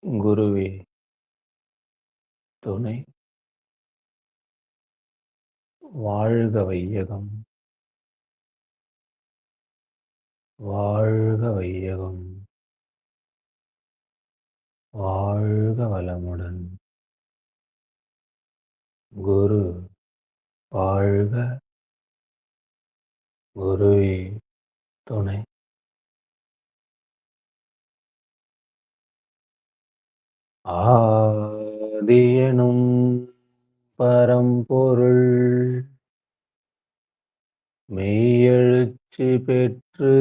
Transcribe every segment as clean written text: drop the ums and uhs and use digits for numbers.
குருவே துணை. வாழ்க வையகம். வாழ்க வையகம். வாழ்க வளமுடன். குரு வாழ்க. குருவே துணை. ஆதியெனும் பரம்பொருள் மெய்யெழுச்சி பெற்று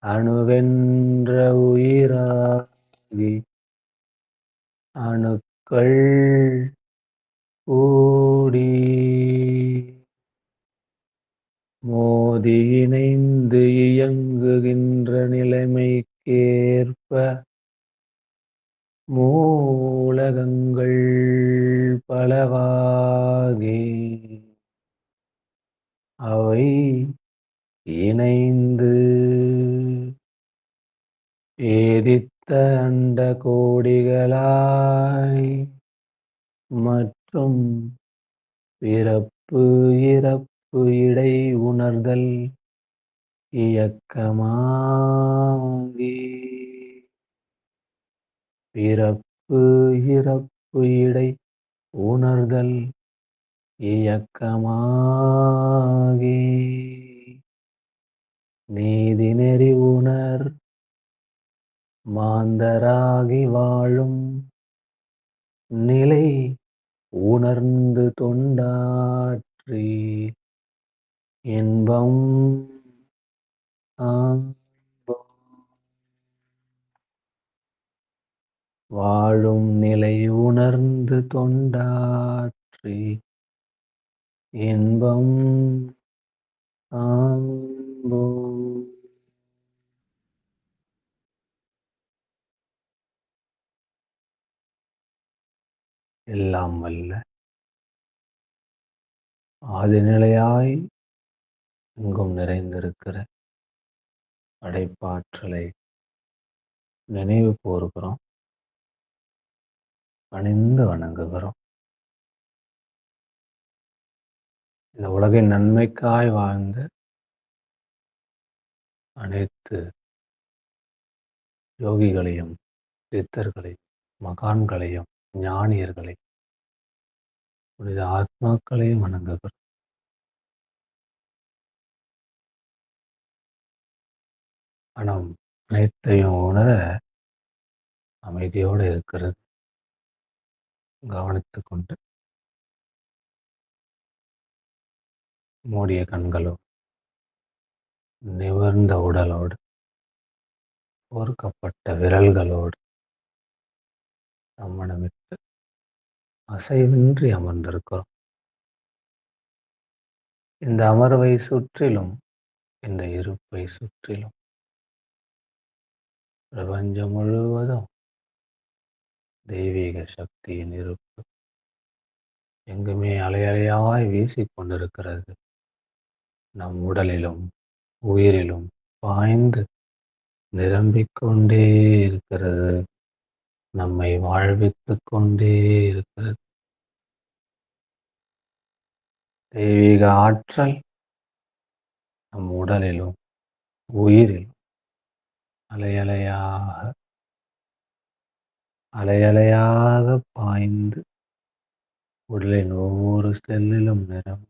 அணுவென்ற உயிராகி அணுக்கள் கூடி மோதி இணைந்து இயங்குகின்ற நிலைமைக்கேற்ப மூலகங்கள் பலவாகி அவை இணைந்து ஏதித்த அண்ட கோடிகளாய் மற்றும் பிறப்பு இறப்பு இடை உணர்தல் இயக்கமாகி பிறப்பு இறப்பு இடை உணர்தல் இயக்கமாகி நீதி நெறி உணர் மாந்தராகி வாழும் நிலை உணர்ந்து தொண்டாற்றி இன்பம் வாழும் நிலை உணர்ந்து தொண்டாற்றி இன்பம் எல்லாம் வல்ல ஆதிநிலையாய் எங்கும் நிறைந்திருக்கிற படைப்பாற்றலை நினைவு கூறுகிறோம், பணிந்து வணங்குகிறோம். இந்த உலகின் நன்மைக்காய் வாழ்ந்த அனைத்து யோகிகளையும் சித்தர்களையும் மகான்களையும் ஞானியர்களையும் புனித ஆத்மாக்களையும் வணங்குகிறோம். மனம் அனைத்தையும் உணர அமைதியோடு இருக்கிறது. கவனித்துக் கொண்டு மூடிய கண்களோடு நிவர்ந்த உடலோடு கோர்க்கப்பட்ட விரல்களோடு சம்மணமிட்டு அசைவின்றி அமர்ந்திருக்கிறோம். இந்த அமர்வை சுற்றிலும், இந்த இருப்பை சுற்றிலும் பிரபஞ்சம் முழுவதும் தெய்வீக சக்தியின் இருப்பு எங்குமே அலையலையாய் வீசிக்கொண்டிருக்கிறது. நம் உடலிலும் உயிரிலும் பாய்ந்து நிரம்பிக்கொண்டே இருக்கிறது. நம்மை வாழ்வித்துக் கொண்டே இருக்கிறது. தெய்வீக ஆற்றல் நம் உடலிலும் உயிரிலும் அலையலையாக பாய்ந்து உடலின் ஒவ்வொரு செல்லிலும் நிறம்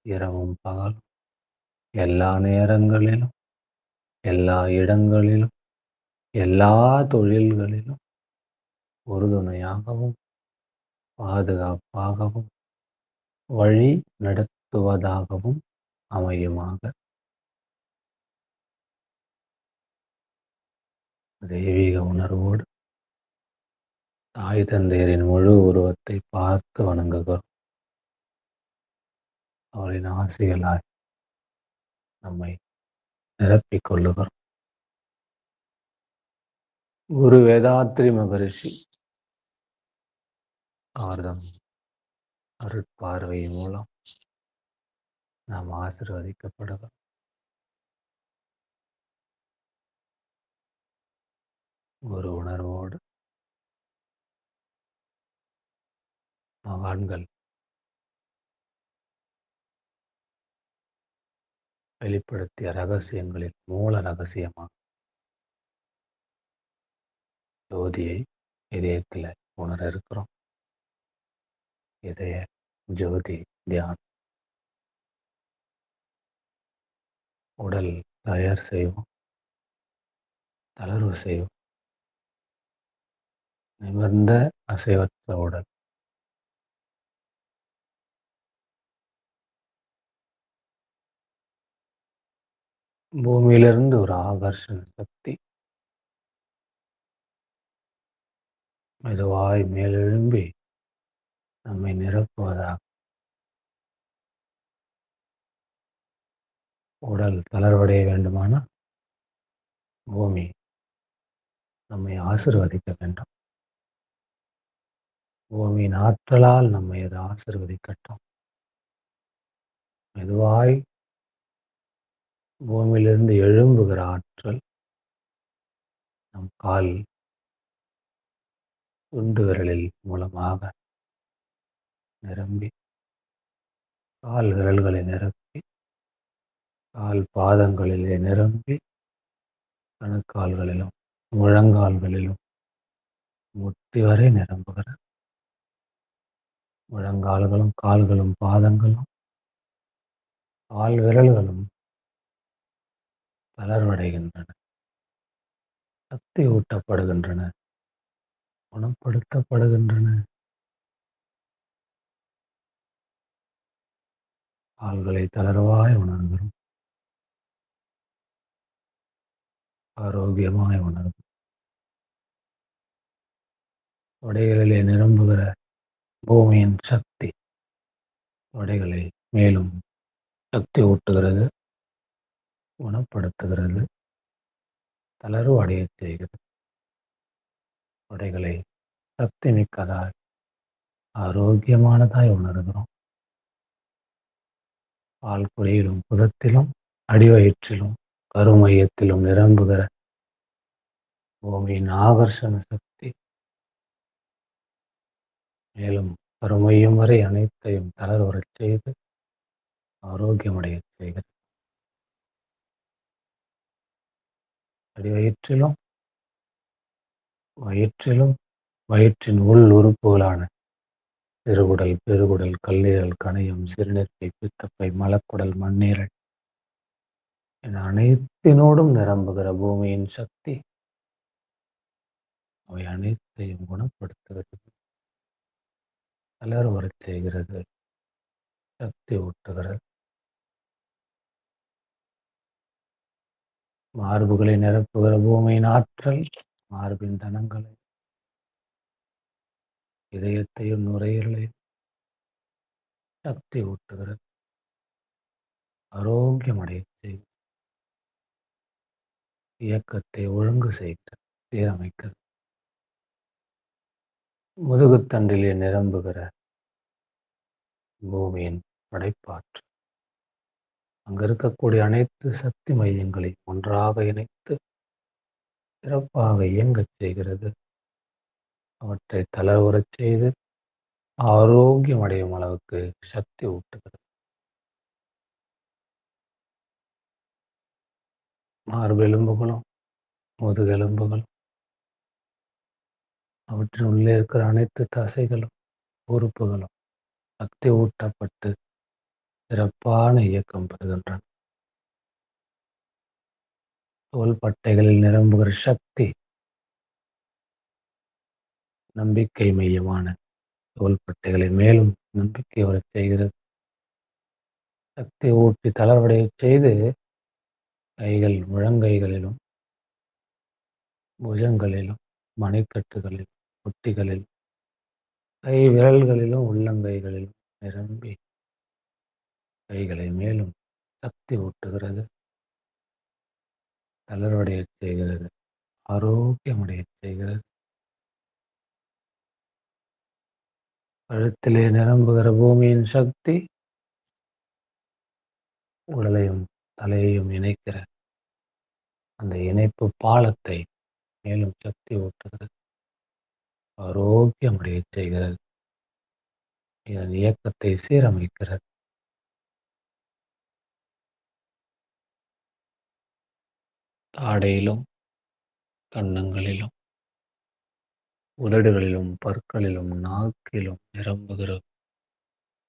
இரவும் பகலும் எல்லா நேரங்களிலும் எல்லா இடங்களிலும் எல்லா தொழில்களிலும் உறுதுணையாகவும் பாதுகாப்பாகவும் வழி நடத்துவதாகவும் அமையுமாக. தெய்வீக உணர்வோடு தாய் தந்தையரின் முழு உருவத்தை பார்த்து வணங்குகிறோம். அவரின் ஆசைகளாய் நம்மை நிரப்பிக் கொள்ளுகிறோம். குரு வேதாத்ரி மகரிஷி அவர்தம் அருட்பார்வை மூலம் நாம் ஆசீர்வதிக்கப்படுகிறோம். ஒரு உணர்வோடு மகான்கள் வெளிப்படுத்திய ரகசியங்களின் மூல ரகசியமாக ஜோதியை இதயத்தில் உணர இருக்கிறோம். இதய ஜோதி தியானம். உடல் தயார் செய்வோம், தளர்வு செய்வோம். நிமிர்ந்த அசைவற்ற உடல். பூமியிலிருந்து ஒரு ஆகர்ஷண சக்தி மெதுவாய் மேலெழும்பி நம்மை நிரப்புவதாக. உடல் தளர்வடைய வேண்டுமானால் பூமி நம்மை ஆசிர்வதிக்க வேண்டும். பூமியின் ஆற்றலால் நம்மை அது ஆசிர்வதிக்கட்டும். மெதுவாய் பூமியிலிருந்து எழும்புகிற ஆற்றல் நம் கால் துண்டு விரலில் மூலமாக நிரம்பி கால் விரல்களை நிரப்பி கால் பாதங்களிலே நிரம்பி கணுக்கால்களிலும் முழங்கால்களிலும் முட்டி வரை நிரம்புகிற முழங்கால்களும் கால்களும் பாதங்களும் கால் விரல்களும் தளர்வடைகின்றன, சக்தி ஊட்டப்படுகின்றன, குணப்படுத்தப்படுகின்றன. கால்களை தளர்வாய் உணர்கிறோம், ஆரோக்கியமாய் உணர்கிறோம். தொடைகளிலே நிரம்புகிற பூமியின் சக்தி தொடைகளை மேலும் சக்தி ஊட்டுகிறது, குணப்படுத்துகிறது, தளர்வு அடைய செய்கிறது. தொடைகளை சக்தி மிக்கதாய் ஆரோக்கியமானதாய் உணர்கிறோம். பால் குறையிலும் புதத்திலும் அடிவயிற்றிலும் கருமையத்திலும் நிரம்புகிற பூமியின் ஆகர்ஷண சக்தி மேலும் கருமையும் வரை அனைத்தையும் தளர்வரச் செய்து ஆரோக்கியமடைய செய்கிறது. அடிவயிற்றிலும் வயிற்றிலும் வயிற்றின் உள் உறுப்புகளான சிறுகுடல், பெருகுடல், கல்லீரல், கணையம், சிறுநீர்ப்பை, பித்தப்பை, மலக்குடல், மண்ணீரல் என அனைத்தினோடும் நிரம்புகிற பூமியின் சக்தி அவை அனைத்தையும் குணப்படுத்துகிறது, தளர்வரச் செய்கிறது, சக்தி ஊட்டுகிறது. மார்புகளை நிரப்புகிற பூமியின் ஆற்றல் மார்பின் தனங்களை, இதயத்தையும் நுரையீரலையும் சக்தி ஊட்டுகிறது, ஆரோக்கியமடைய செய்கிறது, இயக்கத்தை ஒழுங்கு செய்கிறது, சீரமைக்கிறது. முதுகுத்தண்டிலே நிரம்புகிற பூமியின் படைப்பாற்றல் அங்கு இருக்கக்கூடிய அனைத்து சக்தி மையங்களை ஒன்றாக இணைத்து சிறப்பாக இயங்கச் செய்கிறது. அவற்றை தளர்வுறச் செய்து ஆரோக்கியம் அடையும் அளவுக்கு சக்தி ஊட்டுகிறது. மார்பெலும்புகளும் முதுகெலும்புகளும் அவற்றின் உள்ளே இருக்கிற அனைத்து தசைகளும் உறுப்புகளும் சக்தி ஊட்டப்பட்டு சிறப்பான இயக்கம் பெறுகின்றன. தோள்பட்டைகளில் நிரம்புகிற சக்தி நம்பிக்கை மையமான தோள்பட்டைகளை மேலும் நம்பிக்கை வரச் செய்கிறது, சக்தி ஊட்டி தளர்வடைய செய்து கைகள் முழங்கைகளிலும் புஜங்களிலும் மணிக்கட்டுகளிலும் முட்டிகளிலும் கை விரல்களிலும் உள்ளங்கைகளிலும் நிரம்பி கைகளை மேலும் சக்தி ஊட்டுகிறது, தளர்வடைய செய்கிறது, ஆரோக்கியமடைய செய்கிறது. கழுத்திலே நிரம்புகிற பூமியின் சக்தி உடலையும் தலையையும் இணைக்கிற அந்த இணைப்பு பாலத்தை மேலும் சக்தி ஊட்டுகிறது, ஆரோக்கியமடையச் செய்கிறது, இதன் இயக்கத்தை சீரமைக்கிறது. தாடையிலும், கன்னங்களிலும், உதடுகளிலும், பற்களிலும், நாக்கிலும் நிரம்புகிற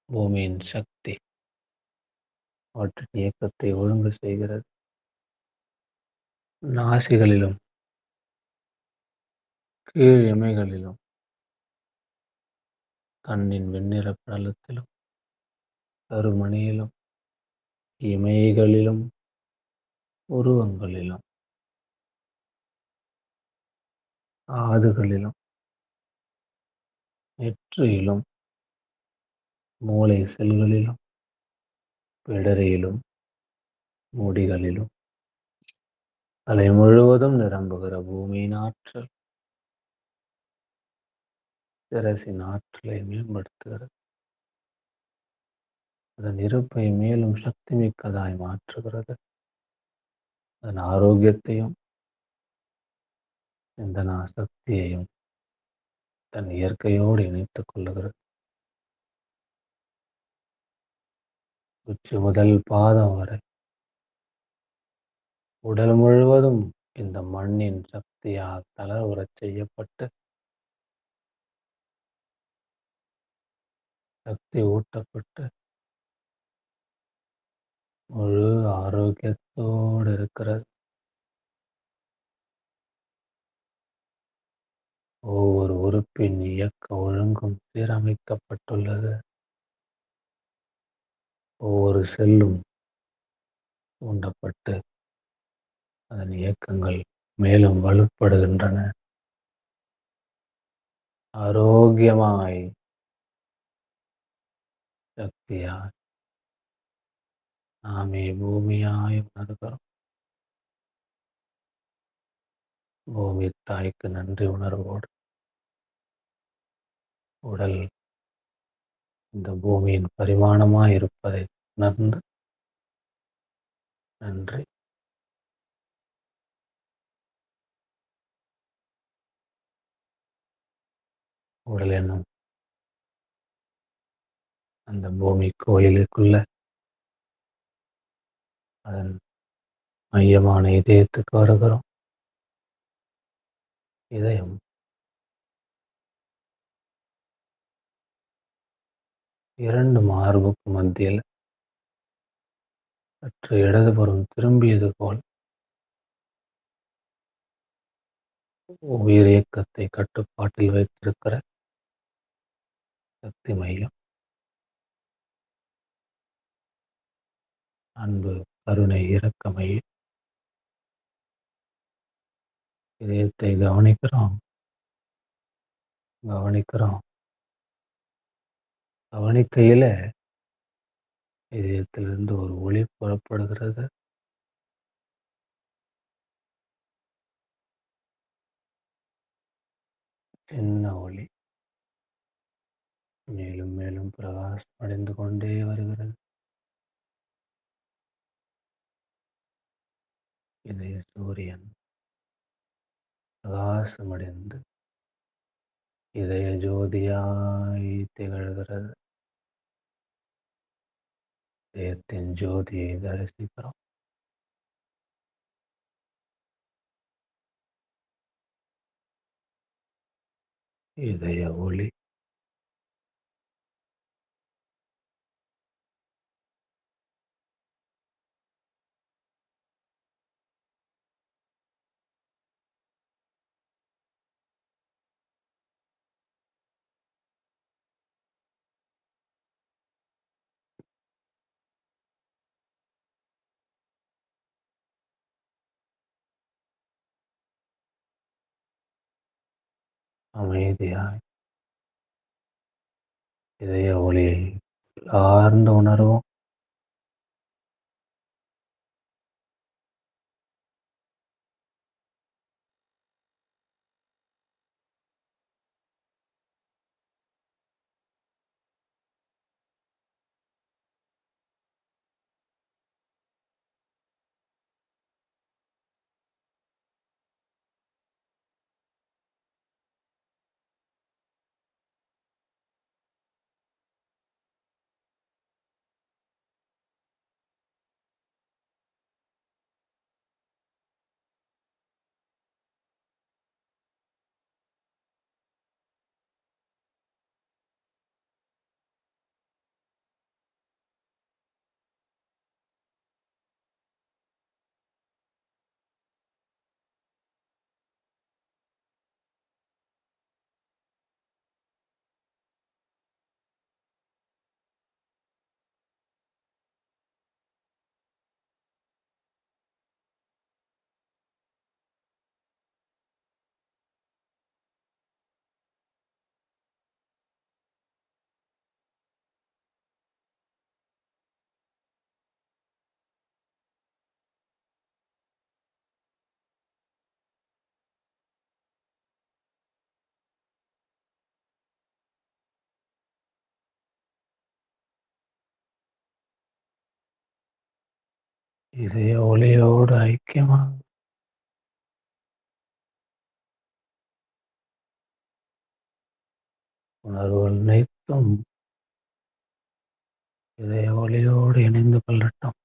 பூமியின் சக்தி அவற்றின் இயக்கத்தை ஒழுங்கு செய்கிறது. நாசிகளிலும், கீழ் இமைகளிலும், கண்ணின் வெண்ணிற படலத்திலும், கருமணியிலும், இமைகளிலும், உருவங்களிலும், காதுகளிலும், நெற்றியிலும், மூளை செல்களிலும், பிடரியிலும், முடிகளிலும், தலை முழுவதும் நிரம்புகிற பூமியின் ஆற்றல் சிரசின் ஆற்றலை மேம்படுத்துகிறது. அதன் இருப்பை மேலும் சக்தி மிக்கதாய் மாற்றுகிறது. அதன் ஆரோக்கியத்தையும் சிந்தனா சக்தியையும் தன் இயற்கையோடு இணைத்துக் கொள்ளுகிறது. உச்சி முதல் பாதம் வரை உடல் முழுவதும் இந்த மண்ணின் சக்தியால் தளர்வுறச் செய்யப்பட்டு சக்தி ஊட்டப்பட்டு முழு ஆரோக்கியத்தோடு இருக்கிறது. ஒவ்வொரு உறுப்பின் இயக்க ஒழுங்கும் சீரமைக்கப்பட்டுள்ளது. ஒவ்வொரு செல்லும் தூண்டப்பட்டு அதன் இயக்கங்கள் மேலும் வலுப்படுகின்றன. ஆரோக்கியமாய், சக்தியாய் நாமே பூமியாய் உணர்கிறோம். பூமி தாய்க்கு நன்றி உணர்வோடு உடல் இந்த பூமியின் பரிமாணமாய் இருப்பதை உணர்ந்து நன்றி. உடல் என்னும் அந்த பூமி கோயிலுக்குள்ள அதன் மையமான இதயத்துக்கு வருகிறோம். இதயம் இரண்டு மார்புக்கு மத்தியில் சற்று இடதுபுறம் திரும்பியது போல் உயிர் இயக்கத்தை கட்டுப்பாட்டில் வைத்திருக்கிற சக்தி மையம். அன்பு, கருணை, இரக்கமை இதயத்தை கவனிக்கிறோம். கவனிக்கையில இதயத்திலிருந்து ஒரு ஒளி புறப்படுகிறது. சின்ன ஒளி மேலும் மேலும் பிரகாசம் அடைந்து கொண்டே வருகிறது. இதய சூரியன் பிரகாசமடைந்து இதய ஜோதியாய் திகழ்கிறது. இதயத்தின் ஜோதியை தரிசிக்கிறோம். இதய ஒளி அமைதியாய் இதய ஒளியை ஆழ்ந்து உணர்வோம். இதய ஒளியோடு ஐக்கியமாக உணர்வுகள் அனைத்தும் இதய ஒளியோடு இணைந்து கொள்ளட்டும்.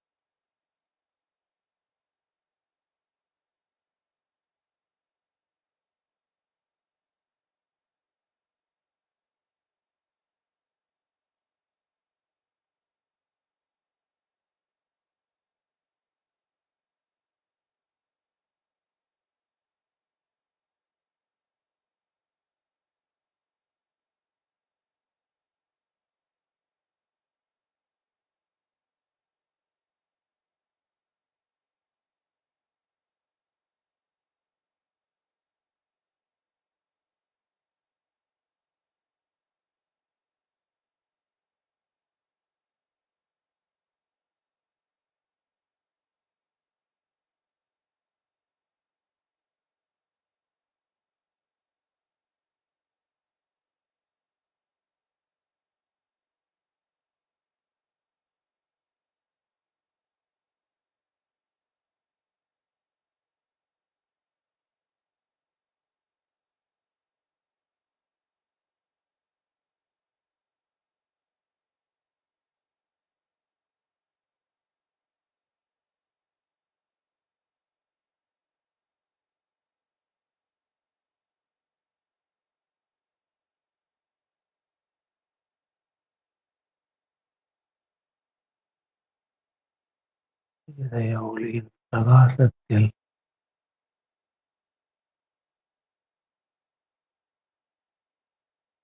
இதய ஒளியின் பிரகாசத்தில்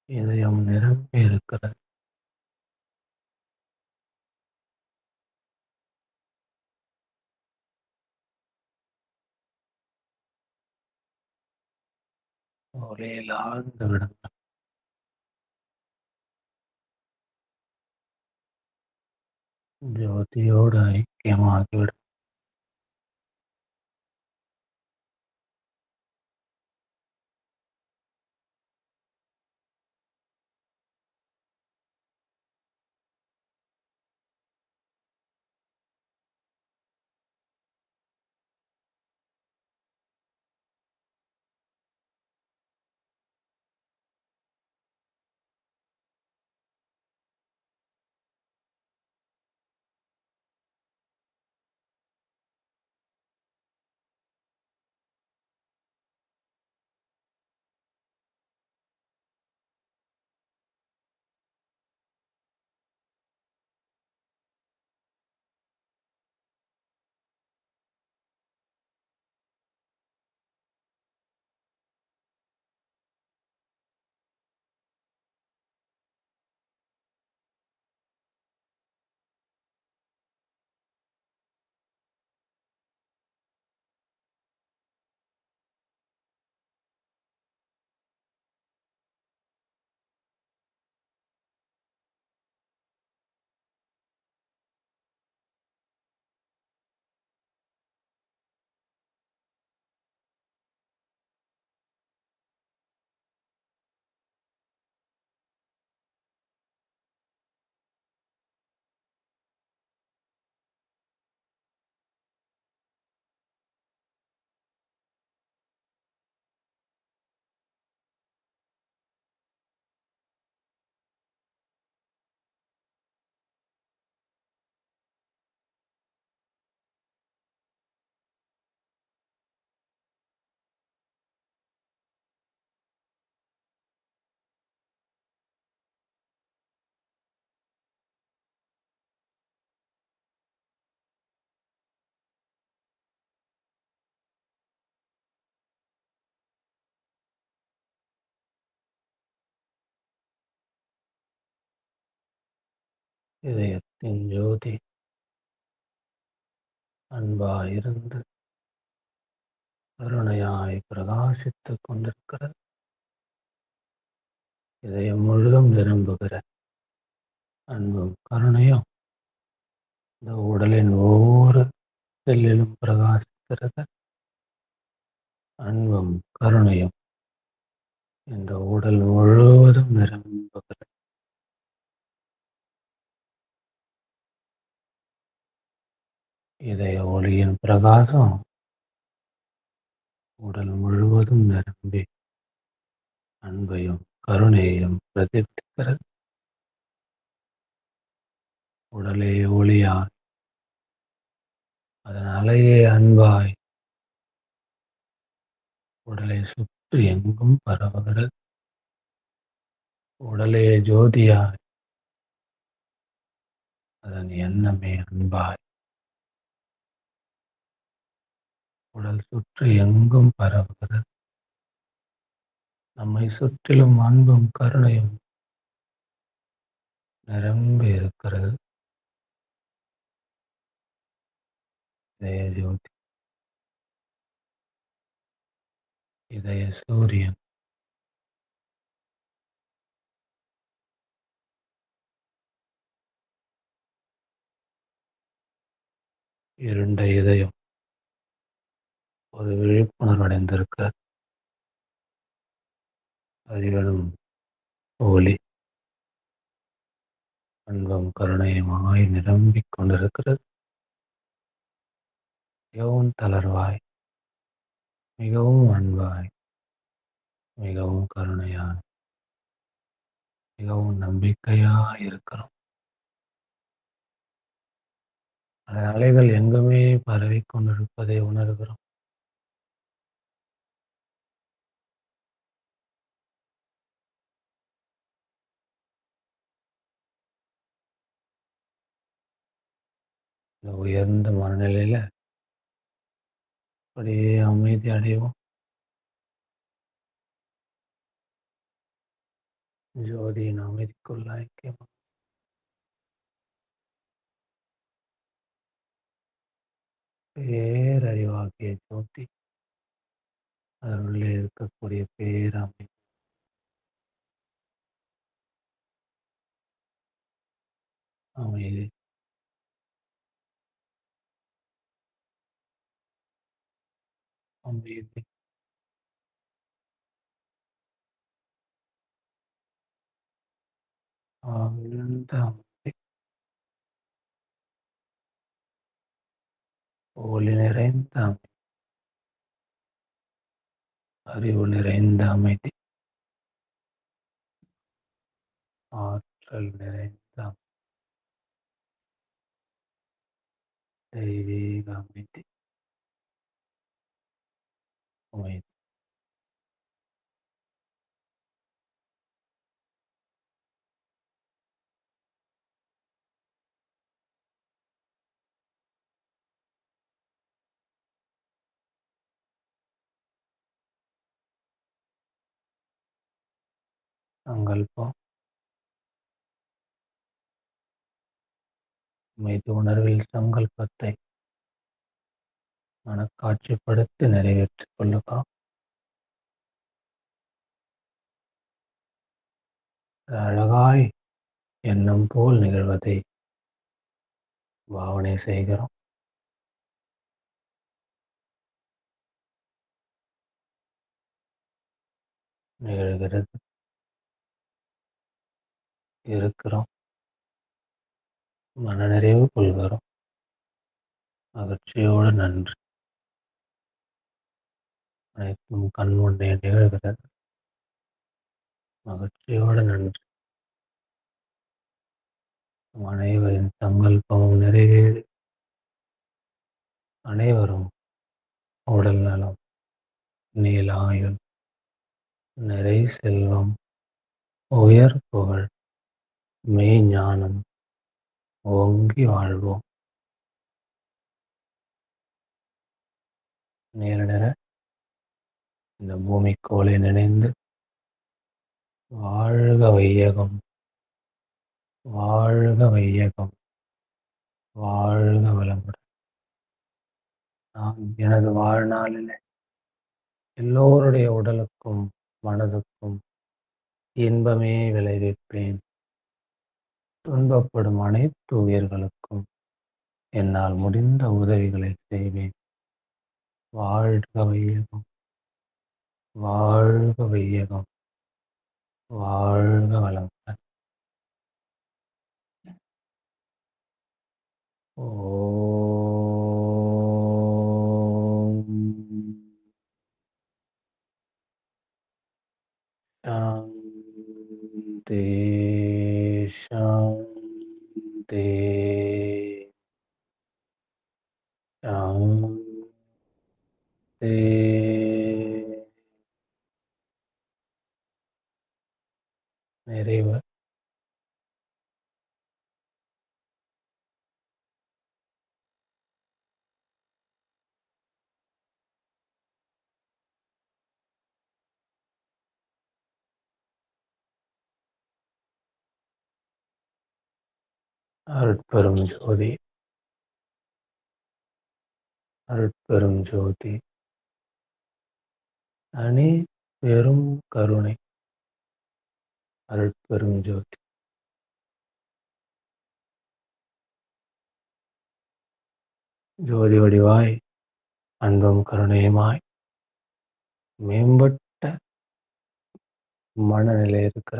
இதயம் நிரம்பி இருக்கிறது. ஒளியில் ஆழ்ந்து விடுங்கள். ஜோதியோடு ஐக்கியமாகிவிடும். இதயத்தின் ஜோதி அன்பாயிருந்து கருணையாய் பிரகாசித்துக் கொண்டிருக்கிறது. இதயம் முழுதும் நிரம்புகிற அன்பும் கருணையும் இந்த உடலின் ஒவ்வொரு செல்லிலும் பிரகாசிக்கிறது. அன்பும் கருணையும் இந்த உடல் முழுவதும் நிரம்புகிறது. இதய ஒளியின் பிரகாசம் உடல் முழுவதும் நிரம்பி அன்பையும் கருணையையும் பிரதிபலிக்கிறது. உடலே ஒளியாய், அதன் அலையே அன்பாய் உடலை சுற்றி எங்கும் பரவுகிறது. உடலே ஜோதியாய், அதன் எண்ணமே அன்பாய் உடல் சுற்றி எங்கும் பரவுகிறது. நம்மை சுற்றிலும் அன்பும் கருணையும் நிரம்பி இருக்கிறது. இதய ஜோதி, இதய சூரியன் இருண்ட இதயம் ஒரு விழிப்புணர்வு அடைந்திருக்கிறது. அதிலும் ஒளி அன்பும் கருணையுமாய் நிரம்பிக் கொண்டிருக்கிறது. மிகவும் தளர்வாய், மிகவும் அன்பாய், மிகவும் கருணையாய், மிகவும் நம்பிக்கையாய் இருக்கிறோம். அதன் அலைகள் எங்குமே பரவிக் கொண்டிருப்பதை உணர்கிறோம். இந்த உயர்ந்த மனநிலையில அப்படியே அமைதி அடைவோம். ஜோதியின் அமைதிக்குள் ஐக்கியம். பேரறிவாகிய ஜோதி, அதனுள்ளே இருக்கக்கூடிய பேரமைதி, அமைதி, அமைதி, ஆழ்ந்த அமைதி, ஒளி நிறைந்த அமைதி, அறிவு நிறைந்த அமைதி, ஆற்றல் நிறைந்த அமைதி, தெய்வீக அமைதி, அமைதி. சங்கல்பம், அமைதி உணர்வில் சங்கல்பத்தை மனக்காட்சிப்படுத்தி நிறைவேற்றிக் கொள்ளுகிறோம். அழகாய் எண்ணம் போல் நிகழ்வதை பாவனை செய்கிறோம். நிகழ்கிறது, இருக்கிறோம், மனநிறைவு கொள்கிறோம். மகிழ்ச்சியோடு நன்றி. அனைத்தும் கண் முன்னே நிகழ்கிறது. மகிழ்ச்சியோடு நன்றி. அனைவரின் சங்கல்பமும் நிறைவேறி அனைவரும் உடல் நலம், நீலாயுள், நிறை செல்வம், உயர் புகழ், மெய் ஞானம் ஓங்கி வாழ்வோம். நீல நிற இந்த பூமிக்கோளை நினைந்து வாழ்க வையகம், வாழ்க வையகம், வாழ்க வளமுடன். நான் எனது வாழ்நாளில் எல்லோருடைய உடலுக்கும் மனதுக்கும் இன்பமே விளைவிப்பேன். துன்பப்படும் அனைத்து உயிர்களுக்கும் என்னால் முடிந்த உதவிகளை செய்வேன். வாழ்க வையகம், வாழ்க வையகம், வாழ்க வளமுடன். ஓ சாந்தி, சாந்தி, சாந்தி. நிறைவு. அருட்பெரும் ஜோதி, அருட்பெரும் ஜோதி, தனி பெரும் கருணை, அருட்பெரும் ஜோதி. ஜோதி வடிவாய் அன்பும் கருணையுமாய் மேம்பட்ட மனநிலை இருக்கிற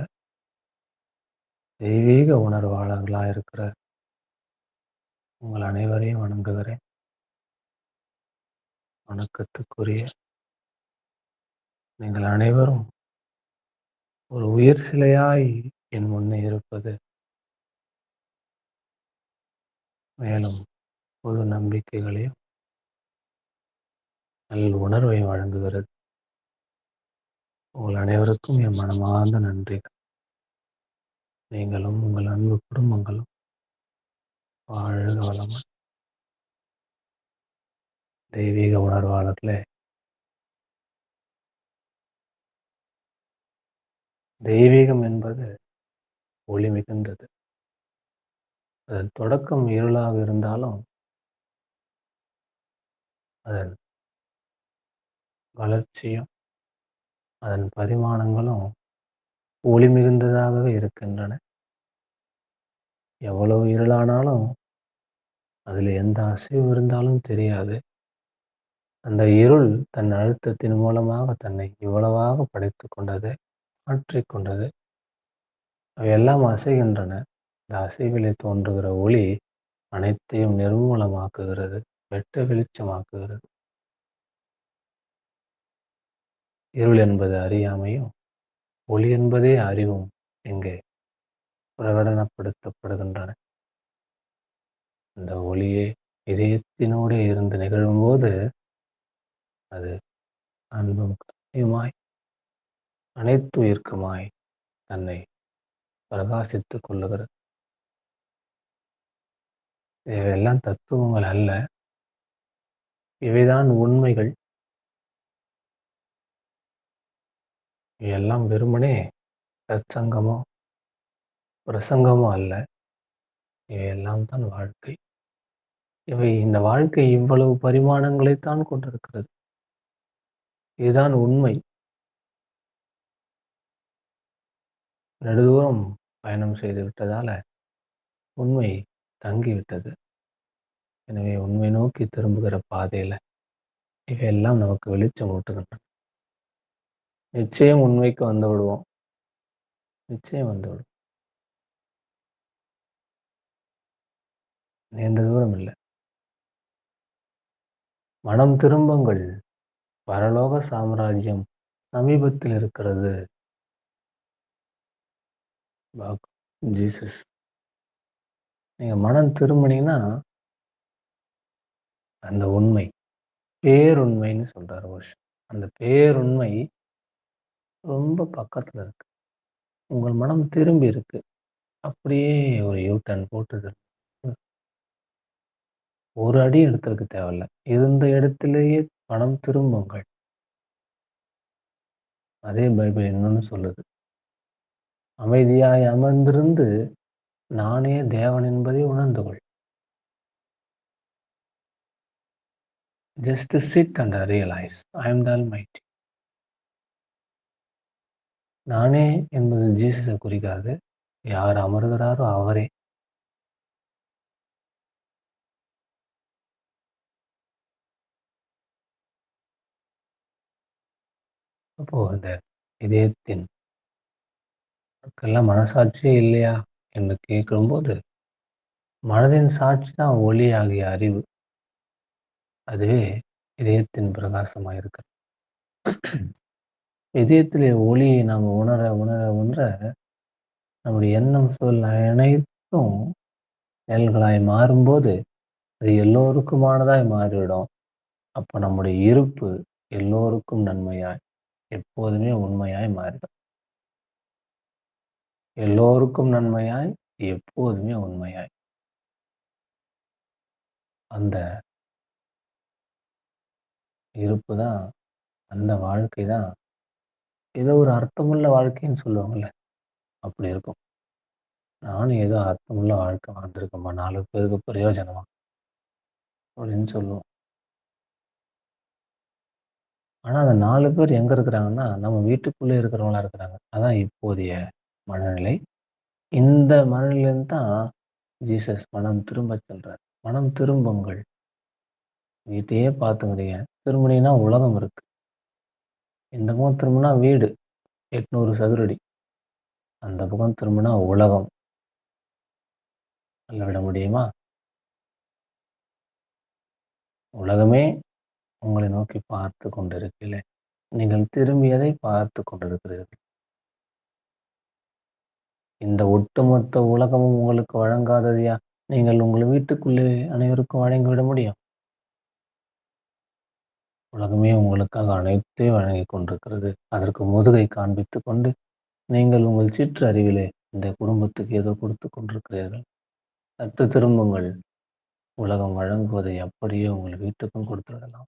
தெய்வீக உணர்வாளர்களாக இருக்கிற உங்கள் அனைவரையும் வணங்குகிறேன். வணக்கத்துக்குரிய நீங்கள் அனைவரும் ஒரு உயிர் சிலையாய் என் முன்னே இருப்பது மேலும் பொது நம்பிக்கைகளையும் நல் உணர்வையும் வழங்குகிறது. உங்கள் அனைவருக்கும் என் மனமார்ந்த நன்றிகள். நீங்களும் உங்கள் அன்பு குடும்பங்களும் வாழ்க வளமுடன். தெய்வீக உணர்வாளர்களே, தெய்வீகம் என்பது ஒளி மிகுந்தது. அதன் தொடக்கம் இருளாக இருந்தாலும் அதன் வளர்ச்சியும் அதன் பரிமாணங்களும் ஒளி மிகுந்ததாகவே இருக்கின்றன. எவ்வளவு இருளானாலும் அதில் எந்த அசைவு இருந்தாலும் தெரியாது. அந்த இருள் தன் அழுத்தத்தின் மூலமாக தன்னை இவ்வளவாக படைத்து கொண்டது, மாற்றிக்கொண்டது. அவையெல்லாம் அசைகின்றன. இந்த அசைவிலே தோன்றுகிற ஒளி அனைத்தையும் நிர்மூலமாக்குகிறது, வெட்ட வெளிச்சமாக்குகிறது. இருள் என்பது அறியாமையும், ஒளி என்பதே அறிவும் இங்கே பிரகடனப்படுத்தப்படுகின்றன. இந்த ஒளியே இதயத்தினோடு இருந்து நிகழும்போது அது அன்பும் கருணையுமாய் அனைத்துயிர்க்குமாய் தன்னை பிரகாசித்துக் கொள்ளுகிறது. இவையெல்லாம் தத்துவங்கள் அல்ல, இவைதான் உண்மைகள். இவையெல்லாம் வெறுமனே சத்சங்கமோ பிரசங்கமோ அல்ல, இவையெல்லாம் தான் வாழ்க்கை. இந்த வாழ்க்கை இவ்வளவு பரிமாணங்களைத்தான் கொண்டிருக்கிறது. இதுதான் உண்மை. நெடுதூரம் பயணம் செய்து விட்டதால உண்மை தங்கிவிட்டது. எனவே உண்மை நோக்கி திரும்புகிற பாதையில இவையெல்லாம் நமக்கு வெளிச்சம் ஊட்டுகின்றன. நிச்சயம் உண்மைக்கு வந்து விடுவோம். நிச்சயம் வந்து விடுவோம். நீண்ட தூரம் இல்லை. மனம் திரும்புங்கள், பரலோக சாம்ராஜ்யம் சமீபத்தில் இருக்கிறது. ஜீசஸ். நீங்க மனம் திரும்பினீங்கன்னா அந்த உண்மை பேருண்மைன்னு சொல்றாரு வருஷம். அந்த பேருண்மை ரொம்ப பக்கத்துல இருக்கு. உங்கள் மனம் திரும்பி இருக்கு. அப்படியே ஒரு யூ-டர்ன் போட்டுது. ஒரு அடி எடுத்திருக்க தேவையில்ல. இருந்த இடத்திலேயே மனம் திரும்புங்கள். அதே பைபிள் இன்னொன்னு சொல்லுது. அமைதியாய் அமர்ந்திருந்து நானே தேவன் என்பதை உணர்ந்து கொள். Just sit and realize I am the Almighty. நானே என்பது ஜீசஸை குறிக்காது. யார் அமர்கிறாரோ அவரே. அப்போ அந்த இதயத்தின் நமக்கெல்லாம் மனசாட்சியே இல்லையா என்று கேட்கும்போது, மனதின் சாட்சி தான் ஒளி ஆகிய அறிவு. அதுவே இதயத்தின் பிரகாசமாக இருக்கிறது. இதயத்திலே ஒளியை நாம் உணர, உணர, உணர நம்முடைய எண்ணம், சொல் அனைத்தும் செயல்களாய் மாறும்போது, அது எல்லோருக்குமானதாய் மாறிவிடும். அப்ப நம்முடைய இருப்பு எல்லோருக்கும் நன்மையாய், எப்போதுமே உண்மையாய் மாறிடும். எல்லோருக்கும் நன்மையாய், எப்போதுமே உண்மையாய். அந்த இருப்பு தான், அந்த வாழ்க்கை தான், ஏதோ ஒரு அர்த்தமுள்ள வாழ்க்கைன்னு சொல்லுவாங்கல்ல, அப்படி இருக்கும். நானும் ஏதோ அர்த்தமுள்ள வாழ்க்கை வாழ்ந்திருக்கேன்ப்பா, 4 பேருக்கு பிரயோஜனமா அப்படின்னு சொல்லுவோம். ஆனா, அந்த 4 பேர் எங்க இருக்கிறாங்கன்னா, நம்ம வீட்டுக்குள்ளே இருக்கிறவங்களா இருக்கிறாங்க. அதான் இப்போதைய மனநிலை. இந்த மனநிலையில தான் ஜீசஸ் மனம் திரும்பச் சொல்றார். மனம் திரும்புங்கள். வீட்டையே பார்த்துக்கிறீங்க. திரும்புனீங்கன்னா உலகம் இருக்கு. இந்த பக்கம் திரும்புனா வீடு 800 சதுரடி. அந்த பக்கம் திரும்புனா உலகம். சொல்ல விட முடியுமா? உலகமே உங்களை நோக்கி பார்த்துக் கொண்டிருக்கையிலே, நீங்கள் திரும்பியதை பார்த்துக் கொண்டிருக்கிறீர்கள். இந்த ஒட்டுமொத்த உலகமும் உங்களுக்கு வழங்காததையா நீங்கள் உங்கள் வீட்டுக்குள்ளே அனைவருக்கும் வழங்கிவிட முடியும்? உலகமே உங்களுக்காக அனைத்தையும் வழங்கிக் கொண்டிருக்கிறது. அதற்கு முதுகை காண்பித்துக் கொண்டு, நீங்கள் உங்கள் சிற்றறிவிலே இந்த குடும்பத்துக்கு ஏதோ கொடுத்துக் கொண்டிருக்கிறீர்கள். சற்று திரும்புங்கள். உலகம் வழங்குவதை அப்படியே உங்கள் வீட்டுக்கும் கொடுத்து விடலாம்.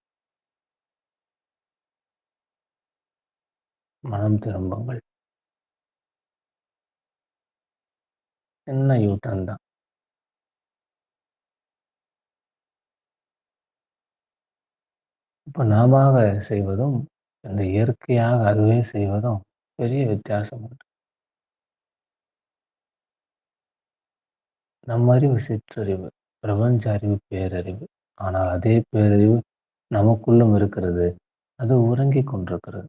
மனம் திரும்புங்கள். சின்ன யூ டர்ன் தான். இப்ப நாமாக செய்வதும், இந்த இயற்கையாக அதுவே செய்வதும் பெரிய வித்தியாசம் உண்டு. நம் அறிவு சிற்றறிவு, பிரபஞ்ச அறிவு பேரறிவு. ஆனால் அதே பேரறிவு நமக்குள்ளும் இருக்கிறது. அது உறங்கிக் கொண்டிருக்கிறது.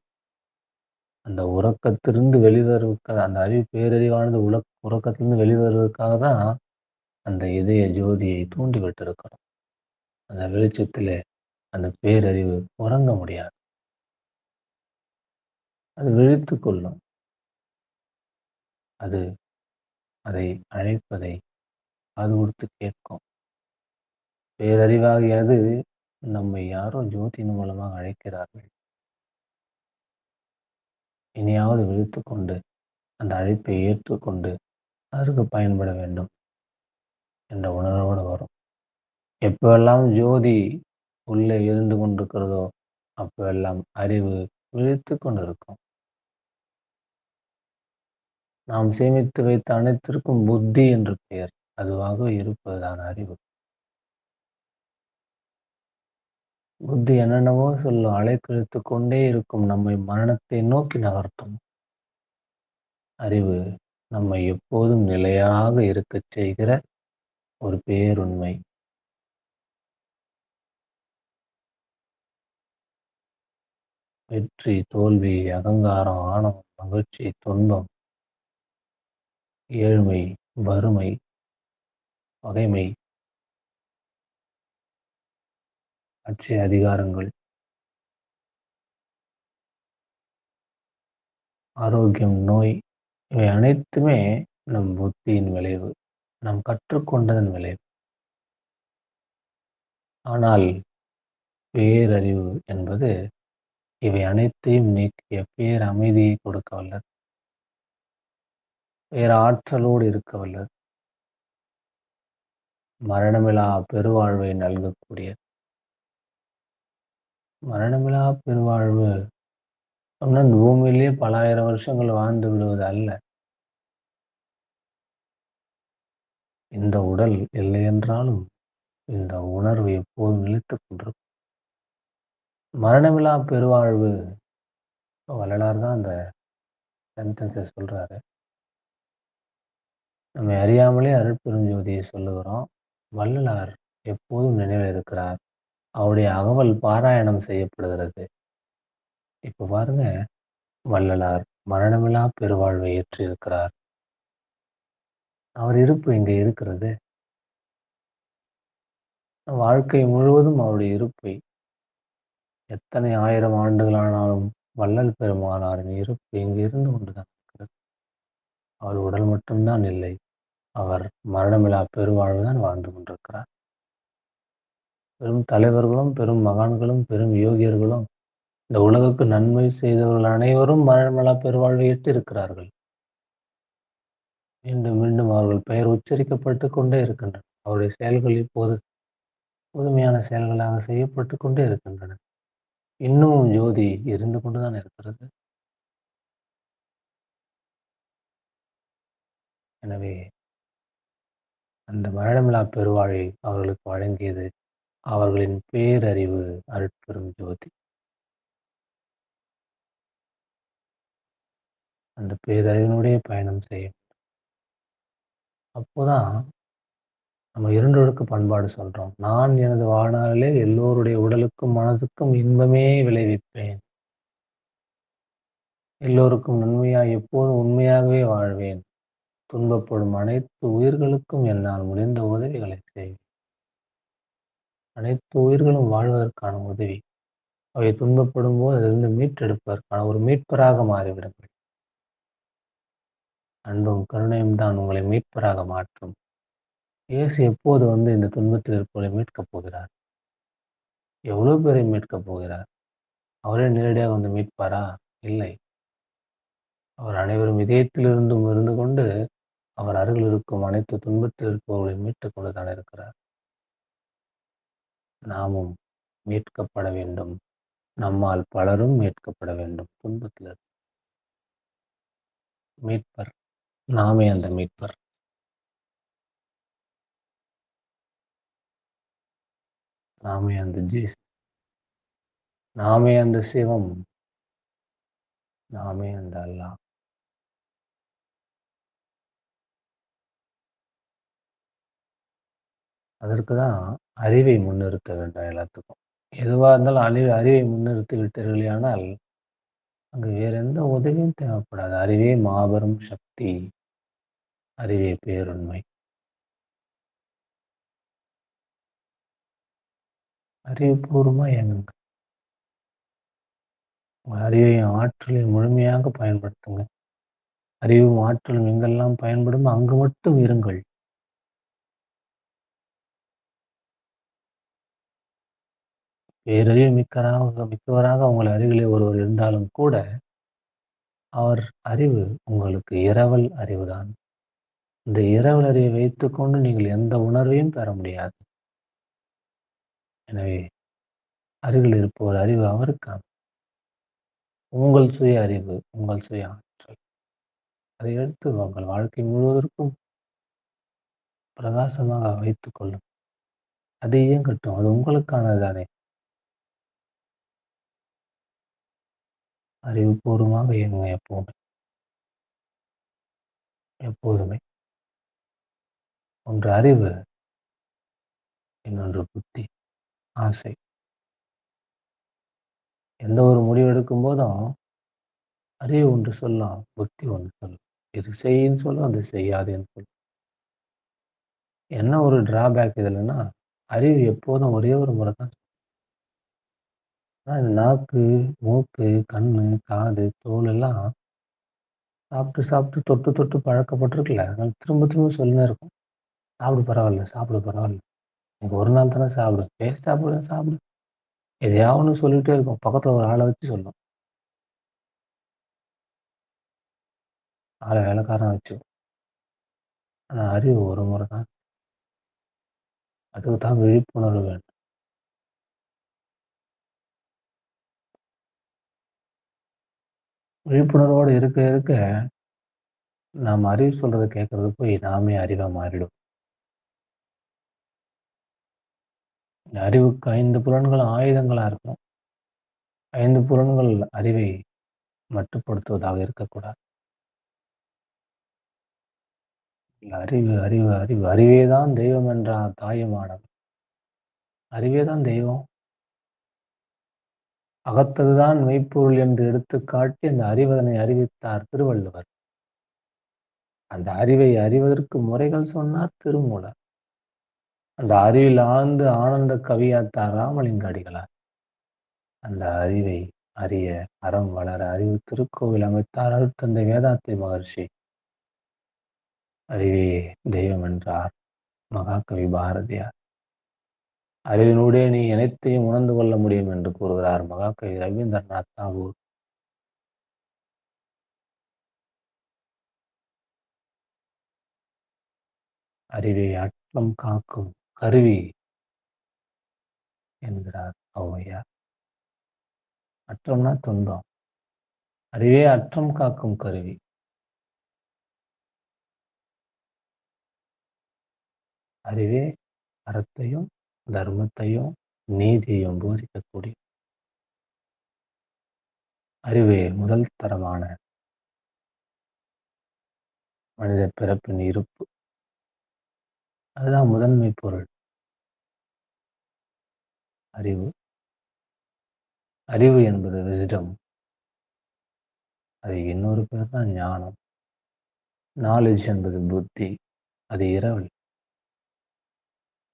அந்த உறக்கத்திலிருந்து வெளிவருவதற்காக அந்த அறிவு பேரறிவானது உறக்கத்திலிருந்து வெளிவருவதற்காக தான் அந்த இதய ஜோதியை தூண்டி விட்டிருக்கிறோம். அந்த வெளிச்சத்திலே அந்த பேரறிவு உறங்க முடியாது. அது விழித்துக் கொள்ளும். அது அதை அழைப்பதை காது கொடுத்து கேட்கும். பேரறிவாகிய அது நம்மை யாரோ ஜோதியின் மூலமாக அழைக்கிறார்கள். இனியாவது விழித்துக்கொண்டு அந்த அழைப்பை ஏற்றுக்கொண்டு அதற்கு பயன்பட வேண்டும் என்ற உணர்வோடு வரும். எப்பவெல்லாம் ஜோதி உள்ளே இருந்து கொண்டிருக்கிறதோ, அப்பவெல்லாம் அறிவு விழித்துக் கொண்டிருக்கும். நாம் சேமித்து வைத்த அனைத்திற்கும் புத்தி என்று பெயர். அதுவாக இருப்பதுதான் அறிவு. புத்தி என்னென்னவோ சொல்லும். அலைக்கழித்துக் கொண்டே இருக்கும். நம்மை மரணத்தை நோக்கி நகர்த்தும். அறிவு நம்மை எப்போதும் நிலையாக இருக்கச் செய்கிற ஒரு பேருண்மை. வெற்றி, தோல்வி, அகங்காரம், ஆணவம், மகிழ்ச்சி, துன்பம், ஏழ்மை, வறுமை, பகைமை, ஆட்சி அதிகாரங்கள், ஆரோக்கியம், நோய் இவை அனைத்துமே நம் புத்தியின் விளைவு. நாம் கற்றுக்கொண்டதன் விளைவு. ஆனால் பேரறிவு என்பது இவை அனைத்தையும் நீக்கிய பேரமைதியை கொடுக்க வல்லது. பேராற்றலோடு இருக்க வல்லது. மரணமிலா பெருவாழ்வை நல்கக்கூடியது. மரணமிலா பெருவாழ்வு சொன்னா இந்த பூமியிலேயே பல ஆயிரம் வருஷங்கள் வாழ்ந்து விடுவது அல்ல. இந்த உடல் இல்லையென்றாலும் இந்த உணர்வு எப்போதும் நிலைத்துக் கொண்டிருக்கும். மரணமிலா பெருவாழ்வு வள்ளலார் தான் அந்த சென்டென்ஸை சொல்றாரு. நம்மை அறியாமலே அருட்பெருஞ்சோதியை சொல்லுகிறோம். வள்ளலார் எப்போதும் நினைவில் இருக்கிறார். அவருடைய அகவல் பாராயணம் செய்யப்படுகிறது. இப்ப பாருங்க, வள்ளலார் மரணமிலா பெருவாழ்வை ஏற்றிருக்கிறார். அவர் இருப்பு இங்கே இருக்கிறது. வாழ்க்கை முழுவதும் அவருடைய இருப்பை எத்தனை 1000 ஆண்டுகள் ஆனாலும் வள்ளல் பெருமானாரின் இருப்பு இங்கு இருந்து கொண்டுதான் இருக்கிறது. அவர் உடல் மட்டும்தான் இல்லை. அவர் மரணமில்லா பெருவாழ்வுதான் வாழ்ந்து கொண்டிருக்கிறார். பெரும் தலைவர்களும், பெரும் மகான்களும், பெரும் யோகியர்களும், இந்த உலகுக்கு நன்மை செய்தவர்கள் அனைவரும் மரணமில்லா பெருவாழ்வை எட்டியிருக்கிறார்கள். மீண்டும், மீண்டும் அவர்கள் பெயர் உச்சரிக்கப்பட்டுக் கொண்டே இருக்கின்றன. அவருடைய செயல்கள் இப்போது புதுமையான செயல்களாக செய்யப்பட்டுக் கொண்டே இருக்கின்றன. இன்னமும் ஜோதி எரிந்து கொண்டுதான் இருக்கிறது. எனவே அந்த மரணமில்லா பெருவாழ்வை அவர்களுக்கு வழங்கியது அவர்களின் பேரறிவு அருட்பெரும் ஜோதி. அந்த பேரறிவினுடைய பயணம் செய்யும். அப்போதான் நம்ம இரண்டொழுக்க பண்பாடு சொல்றோம். நான் எனது வாழ்நாளிலே எல்லோருடைய உடலுக்கும், மனதுக்கும் இன்பமே விளைவிப்பேன். எல்லோருக்கும் நன்மையாய் எப்போதும் உண்மையாகவே வாழ்வேன். துன்பப்படும் அனைத்து உயிர்களுக்கும் என்னால் முடிந்த உதவிகளை செய்வேன். அனைத்து உயிர்களும் வாழ்வதற்கான உதவி. அவை துன்பப்படும் போது அதிலிருந்து மீட்டெடுப்பதற்கான ஒரு மீட்பராக மாறிவிடுங்கள். அன்பும் கருணையும் தான் உங்களை மீட்பராக மாற்றும். இயேசு எப்போது இந்த துன்பத்தில் இருப்பவர்களை மீட்கப் போகிறார்? எவ்வளவு பேரை மீட்கப் போகிறார்? அவரே நேரடியாக மீட்பாரா? இல்லை. அவர் அனைவரும் இதயத்திலிருந்தும் இருந்து கொண்டு அவர் அருகில் இருக்கும் அனைத்து துன்பத்தில் இருப்பவர்களை மீட்டுக் கொண்டுதான் இருக்கிறார். நாமும் மீட்கப்பட வேண்டும். நம்மால் பலரும் மீட்கப்பட வேண்டும். துன்பத்தில் மீட்பர். நாமே அந்த மீட்பர். நாமே அந்த ஜீசஸ். நாமே அந்த சிவம். நாமே அந்த அல்லாஹ். அதற்கு தான் அறிவை முன்னிறுத்த வேண்டும் எல்லாத்துக்கும். எதுவா இருந்தாலும் அறிவை முன்னிறுத்தி விட்டீர்களேயானால் அங்கு வேற எந்த உதவியும் தேவைப்படாது. அறிவே மாபெரும் சக்தி. அறிவே பேருண்மை. அறிவுபூர்வமா இயங்குங்க. உங்கள் அறிவையும் ஆற்றலையும் முழுமையாக பயன்படுத்துங்க. அறிவும் ஆற்றலும் எங்கெல்லாம் பயன்படும் அங்கு மட்டும் இருங்கள். பேரறிவு மிக்கவராக உங்கள் அருகிலே ஒருவர் இருந்தாலும் கூட அவர் அறிவு உங்களுக்கு இரவல் அறிவுதான். இந்த இரவல் அறிவை வைத்துக்கொண்டு நீங்கள் எந்த உணர்வையும் பெற முடியாது. எனவே அருகில் இருப்பவர் அறிவு அவருக்கான. உங்கள் சுய அறிவு, உங்கள் சுய ஆற்றல். அதை எடுத்து உங்கள் வாழ்க்கை முழுவதற்கும் பிரகாசமாக வைத்துக் கொள்ளும். அது இயங்கட்டும். அது உங்களுக்கானது தானே. அறிவுபூர்வமாக இயங்குங்க எப்போதுமே. எப்போதுமே. ஒன்று அறிவு, இன்னொன்று புத்தி, ஆசை. எந்த ஒரு முடிவு எடுக்கும் போதும் அறிவு ஒன்று சொல்லும், புத்தி ஒன்று சொல்லும். இது செய்யின்னு சொல்லும், அது செய்யாதேன்னு சொல்லும். என்ன ஒரு டிராபேக் இதுலன்னா, அறிவு எப்போதும் ஒரே ஒரு முறை தான். ஆனா இந்த நாக்கு, மூக்கு, கண்ணு, காது, தோல் எல்லாம் சாப்பிட்டு, சாப்பிட்டு, தொட்டு, தொட்டு பழக்கப்பட்டிருக்குல்ல. அதனால திரும்ப, திரும்ப சொல்லினே இருக்கும். சாப்பிடு பரவாயில்ல, சாப்பிடு பரவாயில்ல. இன்னைக்கு ஒரு நாள் தானே சாப்பிடு. சரி சாப்பிடு, சாப்பிடு. எதையாவது ஒண்ணு சொல்லிட்டே இருக்கும். பக்கத்துல ஒரு ஆள வச்சு சொல்லும். ஆள வேலைக்காரனா வச்சு. ஆனா அறிவு ஒரு முறை தான். அதுக்கு தான் விழிப்புணர்வு வேண்டும். விழிப்புணர்வோடு இருக்க, இருக்க நாம் அறிவு சொல்றத கேட்கறது போய் நாமே அறிவா மாறிடும். இந்த அறிவுக்கு 5 புலன்களும் ஆயுதங்களா இருக்கும். 5 புலன்கள் அறிவை மட்டுப்படுத்துவதாக இருக்கக்கூடாது. அறிவு, அறிவு, அறிவு. அறிவே தான் தெய்வம் என்றார் தாயுமானவர். அறிவே தான் தெய்வம். அகத்ததுதான் மெய்ப்பொருள் என்று எடுத்துக்காட்டி அந்த அறிவதனை அறிவித்தார் திருவள்ளுவர். அந்த அறிவை அறிவதற்கு முறைகள் சொன்னார் திருமூலர். அந்த அறிவில் ஆழ்ந்து ஆனந்த கவியாத்தார் ராமலிங்க அடிகளார். அந்த அறிவை அறிய அறம் வளர அறிவு திருக்கோவில் அமைத்தார் அருட்தந்தை வேதாத்ரி மகர்ஷி. அறிவே தெய்வம் என்றார் மகாகவி பாரதியார். அறிவினூடே நீ அனைத்தையும் உணர்ந்து கொள்ள முடியும் என்று கூறுகிறார் மகாகவி ரவீந்திரநாத் தாகூர். அறிவை அற்றம் காக்கும் கருவி என்கிறார் ஔவையார். அற்றம்னா துன்பம். அறிவே அற்றம் காக்கும் கருவி. அறிவே அறத்தையும் தர்மத்தையும் நீதியையும் போதிக்கக்கூடிய அறிவே முதல் தரமான மனித பிறப்பின் இருப்பு. அதுதான் முதன்மை பொருள். அறிவு. அறிவு என்பது விஸ்டம். அது இன்னொரு பேர் தான் ஞானம். நாலேஜ் என்பது புத்தி. அது இரவல்.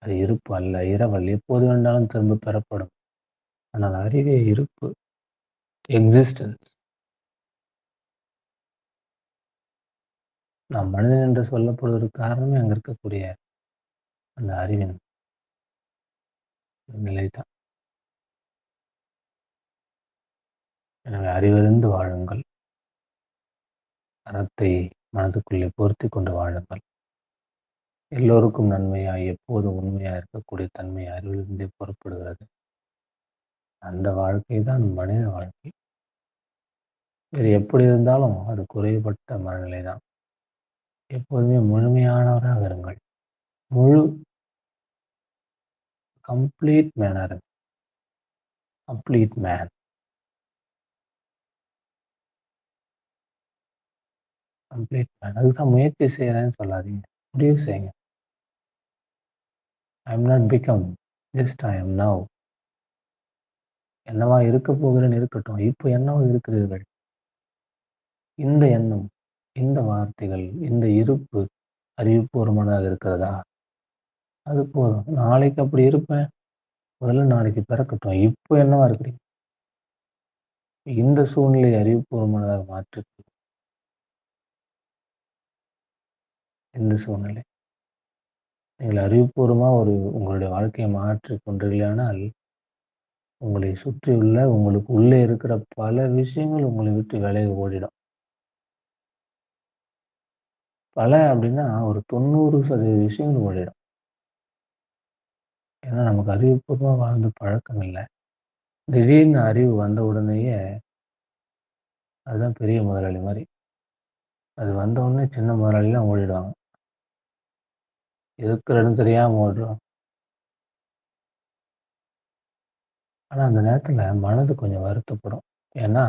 அது இருப்பு அல்ல, இரவல். எப்போது வேண்டாலும் திரும்ப பெறப்படும். ஆனால் அறிவே இருப்பு, எக்ஸிஸ்டன்ஸ். நாம் மனிதன் என்று சொல்லப்படுவதற்கு காரணமே அங்க இருக்கக்கூடிய அந்த அறிவின் நிலைதான். எனவே அறிவறிந்து வாழுங்கள். அறத்தை மனதுக்குள்ளே பொருத்தி கொண்டு வாழுங்கள். எல்லோருக்கும் நன்மையாய் எப்போதும் உண்மையாக இருக்கக்கூடிய தன்மை அறிவிலிருந்தே புறப்படுகிறது. அந்த வாழ்க்கை தான் மனித வாழ்க்கை. வேறு எப்படி இருந்தாலும் அது குறைபட்ட மனநிலை தான். எப்போதுமே முழுமையானவராக இருங்கள். முழு கம்ப்ளீட் மேனாக இருங்கள். Complete man. Complete man. அதுதான் முயற்சி செய்கிறேன்னு சொல்லாதீங்க. முடிவு செய்யுங்க. I am not become, just I am now. என்னவா இருக்க போகிறேன்னு இருக்கட்டும். இப்போ என்னவா இருக்கிறீர்கள்? இந்த எண்ணம், இந்த வார்த்தைகள், இந்த இருப்பு அறிவுபூர்வமானதாக இருக்கிறதா? அது போதும். நாளைக்கு அப்படி இருப்பேன். முதல்ல நாளைக்கு பிறக்கட்டும். இப்போ என்னவா இருக்கிறீங்க? இந்த சூழ்நிலை அறிவுபூர்வமானதாக மாற்று. இந்த சூழ்நிலை நீங்கள் அறிவுபூர்வமாக உங்களுடைய வாழ்க்கையை மாற்றிக் கொண்டீர்களானால் உங்களை சுற்றியுள்ள உங்களுக்கு உள்ளே இருக்கிற பல விஷயங்கள் உங்களை விட்டு விலகி ஓடிடும். பல அப்படின்னா ஒரு 90% விஷயங்கள் ஓடிடும். ஏன்னா நமக்கு அறிவுபூர்வமாக வாழ்ந்து பழக்கம் இல்லை. திடீர்னு அறிவு வந்த உடனேயே அதுதான் பெரிய முதலாளி மாதிரி. அது வந்த உடனே சின்ன முதலாளிலாம் ஓடிடுவாங்க. இருக்கிற இடம் தெரியாமல் ஓடுறோம். ஆனால் அந்த நேரத்தில் மனது கொஞ்சம் வருத்தப்படும். ஏன்னா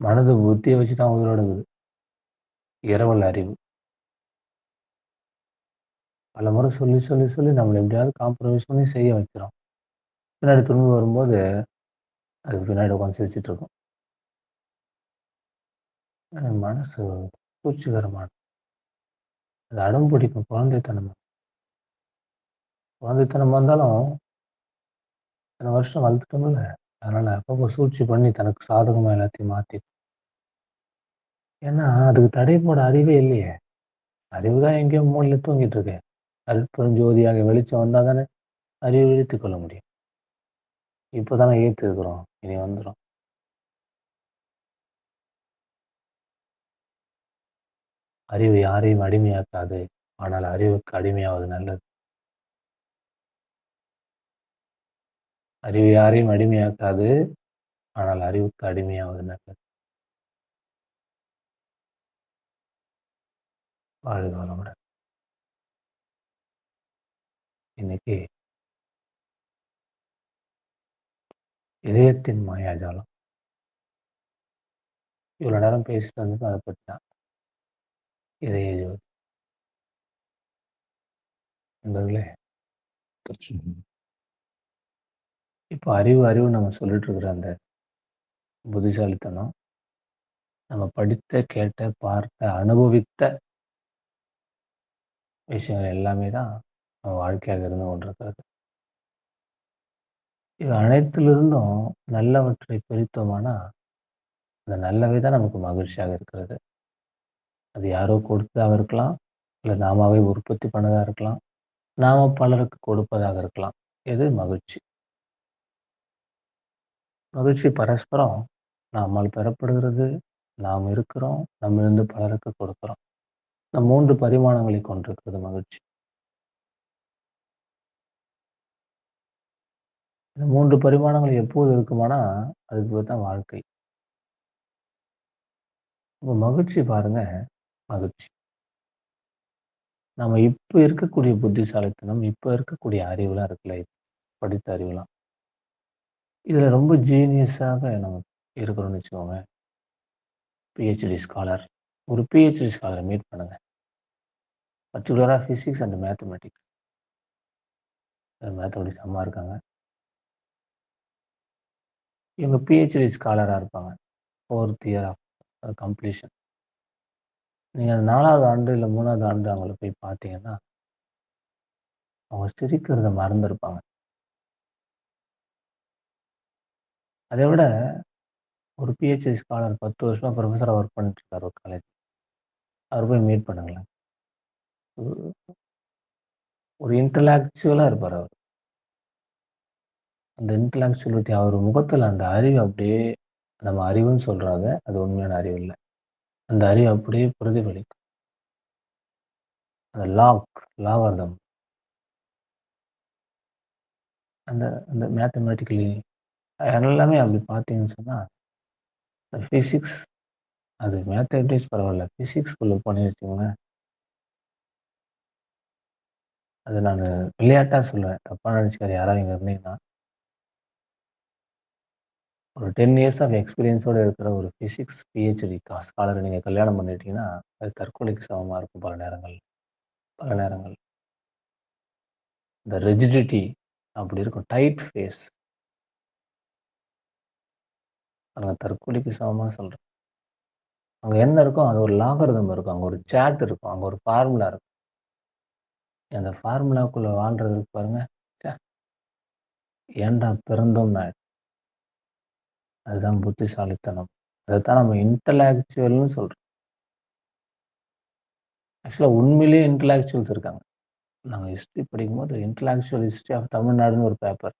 மனது புத்தியை வச்சு தான் உயிரோடு இருக்குது. இரவல் அறிவு பல முறை சொல்லி சொல்லி சொல்லி நம்மளை எப்படியாவது காம்ப்ரமைஸ் பண்ணி செய்ய வைக்கிறோம். பின்னாடி திரும்பி வரும்போது அதுக்கு பின்னாடி உட்காந்து சிரிச்சிட்டு இருக்கும். மனசு சூழ்ச்சிகரமான அது அடம் பிடிக்கும். குழந்தைத்தனமாக இருந்தாலும் இத்தனை வருஷம் வளர்த்துட்டோம்ல. அதனால் அப்பப்போ சூழ்ச்சி பண்ணி தனக்கு சாதகமாக எல்லாத்தையும் மாற்றி. ஏன்னா அதுக்கு தடை போட அறிவே இல்லையே. அறிவு தான் எங்கேயோ மூலையில் தூங்கிட்டு இருக்கு. அருட்பெருஞ்சோதியாக வெளிச்சம் வந்தால் தானே அறிவு இழுத்து கொள்ள முடியும். இப்போ தானே ஏற்று இருக்கிறோம். இனி வந்துடும். அறிவு யாரையும் அடிமையாக்காது. ஆனால் அறிவுக்கு அடிமையாவது நல்லது. அறிவு யாரையும் அடிமையாக்காது. ஆனால் அறிவுக்கு அடிமையாவது நல்லது. வாழ்க வளமுடன். இன்னைக்கு இதயத்தின் மாயாஜாலம். இவ்வளோ நேரம் பேசிட்டு வந்து அதை பற்றி தான். இதய ஜோதி. நண்பர்களே, இப்போ அறிவு அறிவு நம்ம சொல்லிட்டு இருக்கிற அந்த புத்திசாலித்தனம் நம்ம படித்த, கேட்ட, பார்த்த, அனுபவித்த விஷயங்கள் எல்லாமே தான் நம்ம வாழ்க்கையாக இருந்து கொண்டிருக்கிறது. இவை அனைத்திலிருந்தும் நல்லவற்றை பிரித்தோமானா, அந்த நல்லவை தான் நமக்கு மகிழ்ச்சியாக இருக்கிறது. அது யாரோ கொடுத்ததாக இருக்கலாம், இல்ல நாமாவே உற்பத்தி பண்ணதா இருக்கலாம், நாம பலருக்கு கொடுப்பதாக இருக்கலாம். எது மகிழ்ச்சி? மகிழ்ச்சி பரஸ்பரம் நம்மால் பெறப்படுகிறது, நாம் இருக்கிறோம், நம்மிலிருந்து பலருக்கு கொடுக்கிறோம். இந்த 3 பரிமாணங்களை கொண்டிருக்கிறது மகிழ்ச்சி. இந்த 3 பரிமாணங்கள் எப்போது இருக்குமானா, அதுக்கு பேர் தான் வாழ்க்கை. இப்ப மகிழ்ச்சி பாருங்க, மகிழ்ச்சி. நம்ம இப்ப இருக்கக்கூடிய புத்திசாலித்தனம், இப்ப இருக்கக்கூடிய அறிவுலாம் இருக்குல்ல, படித்த அறிவுலாம். இதுல ரொம்ப ஜீனியஸாக நம்ம இருக்கிறோம்னு வச்சுக்கோங்க. PhD scholar. ஒரு பிஹெச்டி ஸ்காலர மீட் பண்ணுங்க. பர்ட்டிகுலரா பிசிக்ஸ் அண்ட் மேத்தமேட்டிக்ஸ். மேத்தமேட்டிக்ஸ் அம்மா இருக்காங்க. இவங்க பிஹெச்டி ஸ்காலரா இருப்பாங்க. 4த் இயர் ஆஃப் கம்ப்ளீஷன். நீங்க அந்த 4வது ஆண்டு இல்ல 3வது ஆண்டு அவங்கள போய் பார்த்தீங்கன்னா, அவங்க சிரிக்கிறத மறந்திருப்பாங்க. அதை விட ஒரு பிஹெச்டி ஸ்காலர் 10 வருஷமா புரொஃபஸரா ஒர்க் பண்ணிட்டு இருக்காரு ஒரு காலேஜ். அவர போய் மீட் பண்ணுங்களேன். ஒரு ஒரு இன்டலெக்சுவலா இருப்பாரு அவரு. அந்த இன்டலெக்சுவலிட்டி அவர் முகத்துல அந்த அறிவு அப்படியே நம்ம அறிவுன்னு சொல்றாங்க. அது உண்மையான அறிவு இல்ல. அந்த அறிவு அப்படியே பிரதிபலிக்கும். அந்த லாகர்தம் அந்த அந்த மேத்தமேட்டிக்கலி எல்லாமே அப்படி பார்த்தீங்கன்னு சொன்னா, இந்த பிசிக்ஸ் அது மேத்தமேட்டிக்ஸ் பரவால்ல. பிசிக்ஸ்குள்ள போனீங்கன்னு வச்சுக்கோங்களேன், அது நானு விளையாட்டா சொல்லுவேன். தப்பா நினைச்சுக்காத யாராவது இங்க இருந்தீங்கன்னா, ஒரு 10 இயர்ஸ் ஆஃப் எக்ஸ்பீரியன்ஸோட இருக்கிற ஒரு பிசிக்ஸ் பிஹெச்டி ஸ்காலர நீங்க கல்யாணம் பண்ணிட்டீங்கன்னா, அது தற்கொலைக்கு சமமா இருக்கும் பல நேரங்கள். பல நேரங்கள். இந்த ரிஜிடிட்டி அப்படி இருக்கும். Tight face. பாருங்க தற்கொலைக்கு சமமா சொல்றேன். அங்க என்ன இருக்கும்? அது ஒரு லாகரிதம் இருக்கும். அங்க ஒரு சார்ட் இருக்கும். அங்க ஒரு ஃபார்முலா இருக்கும். அந்த ஃபார்முலாக்குள்ள வாழ்றது இருக்கு பாருங்க. ச்சே! ஏன்டா பிறந்தோம்னு ஆயிடும். அதுதான் புத்திசாலித்தனம். அதத்தான் நம்ம இன்டலெக்சுவல்ன்னு சொல்றோம். ஆக்சுவலா உண்மையிலேயே இன்டலெக்சுவல்ஸ் இருக்காங்க. நாங்க ஹிஸ்டரி படிக்கும்போது இன்டலெக்சுவல் ஹிஸ்டரி ஆஃப் தமிழ்நாடுன்னு ஒரு பேப்பர்.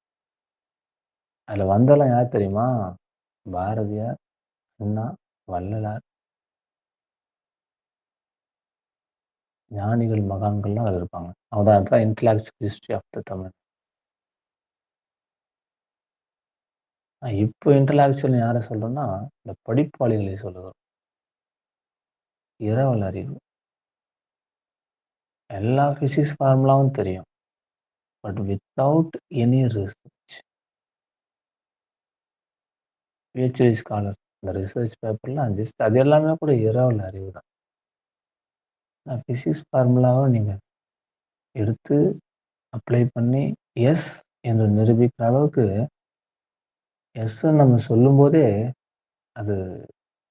அதுல வந்தவலாம் யார் தெரியுமா? பாரதியார், அண்ணா, வள்ளலார், ஞானிகள், மகான்கள்லாம் அதுல இருப்பாங்க. அதான் intellectual history of the Tamil. இப்போ இன்டலெக்சுவல்னு யார சொல்றோம்னா, இந்த படிப்பாளிகளை சொல்லுறோம். இரவல் அறிவு. எல்லா பிசிக்ஸ் ஃபார்முலாவும் தெரியும். But without any research. PhD scholar. இந்த ரிசர்ச் பேப்பர்லாம் ஜஸ்ட் அது எல்லாமே கூட இரவல் அறிவு தான். பிசிக்ஸ் ஃபார்முலாவ நீங்க எடுத்து அப்ளை பண்ணி, எஸ் என்று நிரூபிக்கிற அளவுக்கு எஸ்ன்னு நம்ம சொல்லும்போதே, அது